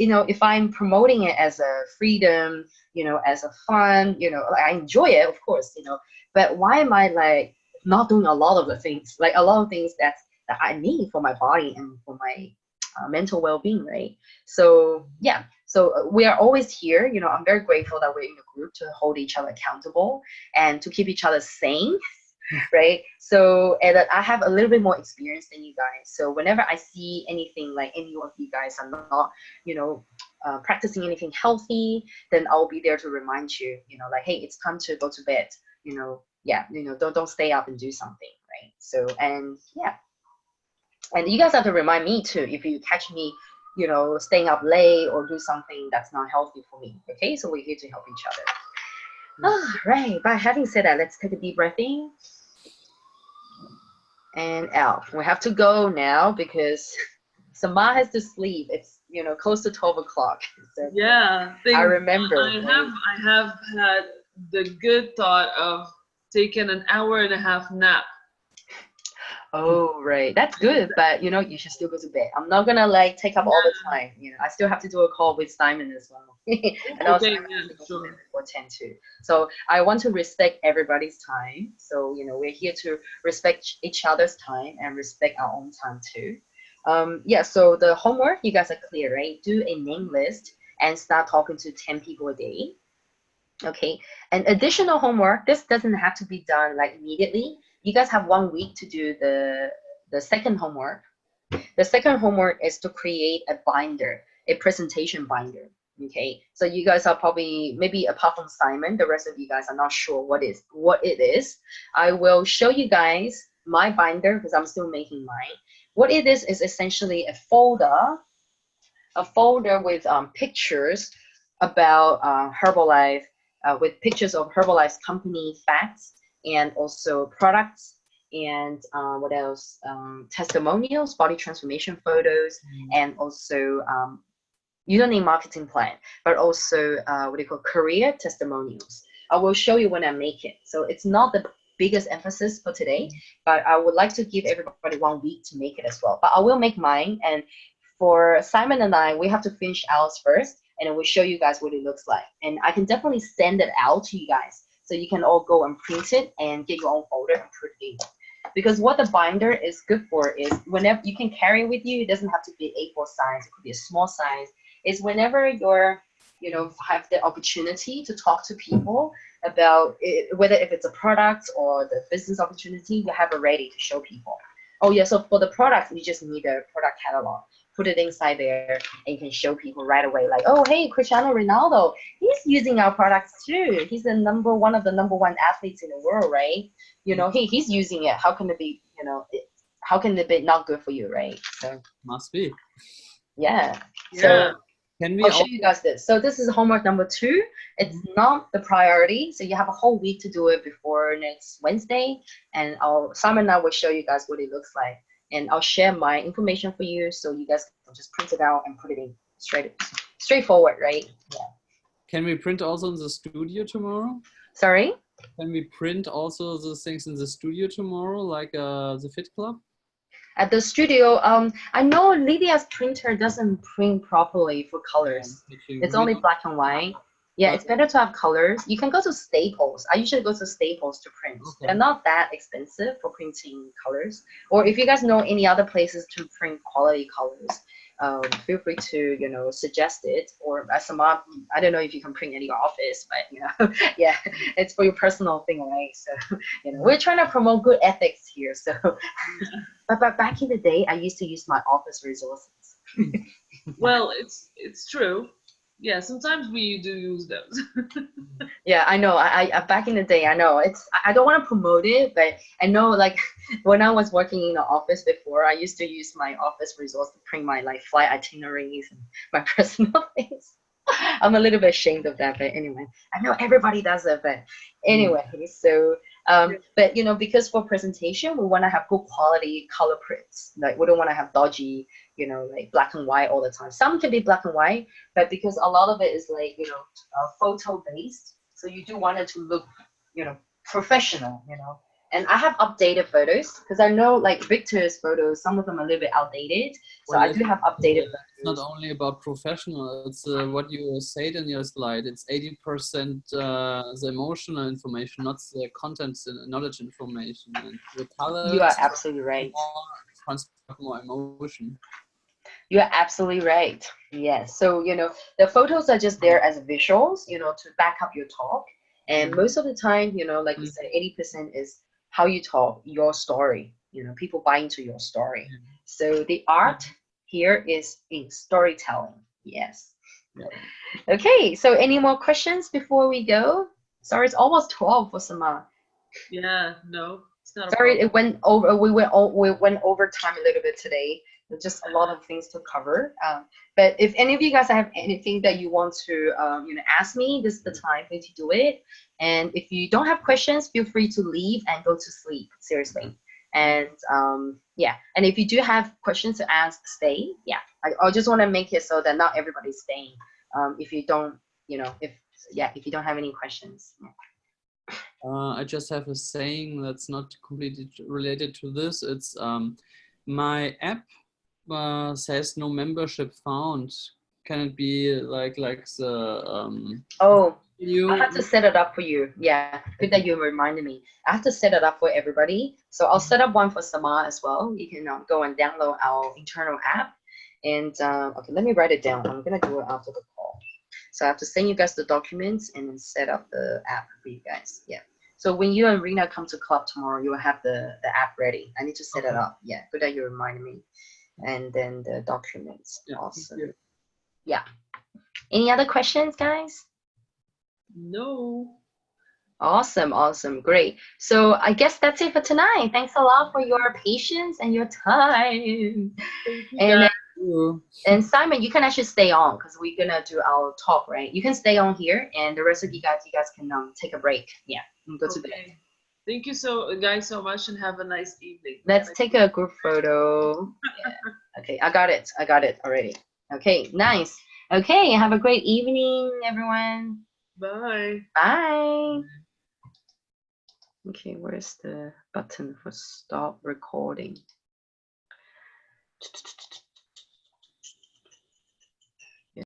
know, if I'm promoting it as a freedom, you know, as a fun, you know, like I enjoy it, of course, you know, but why am I like not doing a lot of the things, like a lot of things that I need for my body and for my mental well-being, right? So yeah, so we are always here. You know, I'm very grateful that we're in the group to hold each other accountable and to keep each other sane, right? So, and I have a little bit more experience than you guys. So whenever I see anything like any of you guys are not, you know, practicing anything healthy, then I'll be there to remind you, you know, like, hey, it's time to go to bed. You know, yeah, you know, don't stay up and do something, right? So, and yeah, and you guys have to remind me too if you catch me, you know, staying up late or do something that's not healthy for me. Okay, so we're here to help each other. All right, but having said that, let's take a deep breath in and out. We have to go now because Samar has to sleep. It's, you know, close to 12 o'clock. So Yeah, I remember. I have had the good thought of taking an hour and a half nap. Oh, right. That's good, but you know, you should still go to bed. I'm not gonna like take up all the time. You know, I still have to do a call with Simon as well. And also Okay, Simon yeah, has to go to bed sure. before 10 too. So I want to respect everybody's time. So, you know, we're here to respect each other's time and respect our own time too. Yeah, so the homework, you guys are clear, right? Do a name list and start talking to 10 people a day. Okay, and additional homework, this doesn't have to be done like immediately. You guys have 1 week to do the second homework. The second homework is to create a binder, a presentation binder. Okay, so you guys are probably, maybe apart from Simon, the rest of you guys are not sure what it is. I will show you guys my binder because I'm still making mine. What it is essentially a folder with pictures about Herbalife, with pictures of Herbalife's company facts and also products, and what else? Testimonials, body transformation photos, and also you don't need marketing plan, but also what do you call, career testimonials. I will show you when I make it. So it's not the biggest emphasis for today, but I would like to give everybody 1 week to make it as well. But I will make mine, and for Simon and I, we have to finish ours first, and then we'll show you guys what it looks like. And I can definitely send it out to you guys, so you can all go and print it and get your own folder and put it in. Because what the binder is good for is whenever you can carry it with you, it doesn't have to be A4 size, it could be a small size, is whenever you're, you know, have the opportunity to talk to people about it, whether if it's a product or the business opportunity, you have it ready to show people. Oh yeah, so for the product, you just need a product catalog. Put it inside there, and you can show people right away, like, oh hey, Cristiano Ronaldo, he's using our products too. He's one of the number one athletes in the world, right? You know, he's using it. How can it be, you know, how can it be not good for you, right? So Must be. yeah. Yeah. So Can we I'll show also, you guys this. So this is homework number 2. It's not the priority. So you have a whole week to do it before next Wednesday. And Simon and I will show you guys what it looks like. And I'll share my information for you so you guys can just print it out and put it in. straightforward, right? Yeah. Can we print also in the studio tomorrow? Sorry? Can we print also the things in the studio tomorrow, like the Fit Club? At the studio, I know Lydia's printer doesn't print properly for colors. It's only black and white. Yeah, it's better to have colors. You can go to Staples. I usually go to Staples to print. Okay. They're not that expensive for printing colors. Or if you guys know any other places to print quality colors, feel free to, you know, suggest it. Or as some, I don't know if you can print in your office, but you know, yeah, it's for your personal thing, right? So, you know, we're trying to promote good ethics here. So, but back in the day, I used to use my office resources. Well, it's true. Yeah, sometimes we do use those. Yeah, I know. I back in the day, I know I don't want to promote it, but I know like when I was working in the office before, I used to use my office resource to print my like flight itineraries and my personal things. I'm a little bit ashamed of that, but anyway, I know everybody does it, but anyway, so but you know, because for presentation, we want to have good quality color prints. Like we don't want to have dodgy, you know, like black and white all the time. Some can be black and white, but because a lot of it is like, you know, photo based, so you do want it to look, you know, professional, you know. And I have updated photos because I know like Victor's photos, some of them are a little bit outdated. So Well, I do have updated photos. It's not only about professional, it's what you said in your slide. It's 80% the emotional information, not the content knowledge information. And the colors You are absolutely right. transport more emotion. You're absolutely right. Yes. So, you know, the photos are just there as visuals, you know, to back up your talk. And most of the time, you know, like you said, 80% is how you talk, your story. You know, people buy into your story. So the art here is in storytelling. Yes. Okay. So any more questions before we go? Sorry, it's almost 12 for Sama. Yeah, no, it's not a Sorry, problem. it went over. We went over time a little bit today. There's just a lot of things to cover. But if any of you guys have anything that you want to, you know, ask me, this is the time for you to do it. And if you don't have questions, feel free to leave and go to sleep. Seriously. And yeah. And if you do have questions to ask, stay. Yeah. I just want to make it so that not everybody's staying. If you don't, you know, if you don't have any questions. Yeah. I just have a saying that's not completely related to this. It's my app says no membership found. Can it be like the Oh, I you? have to set it up for you. Yeah, good that you reminded me. I have to set it up for everybody. So I'll set up one for Sama as well. You can go and download our internal app. And okay, let me write it down. I'm gonna do it after the call. So I have to send you guys the documents and then set up the app for you guys. Yeah. So when you and Rena come to club tomorrow, you will have the app ready. I need to set it up. Yeah, good that you reminded me. And then the documents. Yeah, awesome. Yeah. Any other questions, guys? No. Awesome, awesome, great. So I guess that's it for tonight. Thanks a lot for your patience and your time. And Simon, you can actually stay on because we're gonna do our talk, right? You can stay on here, and the rest of you guys can take a break. Yeah, and go to bed. Thank you guys so much, and have a nice evening. Let's take a group photo. Yeah. Okay, I got it already. Okay, nice. Okay, have a great evening, everyone. Bye. Bye. Okay, where's the button for stop recording?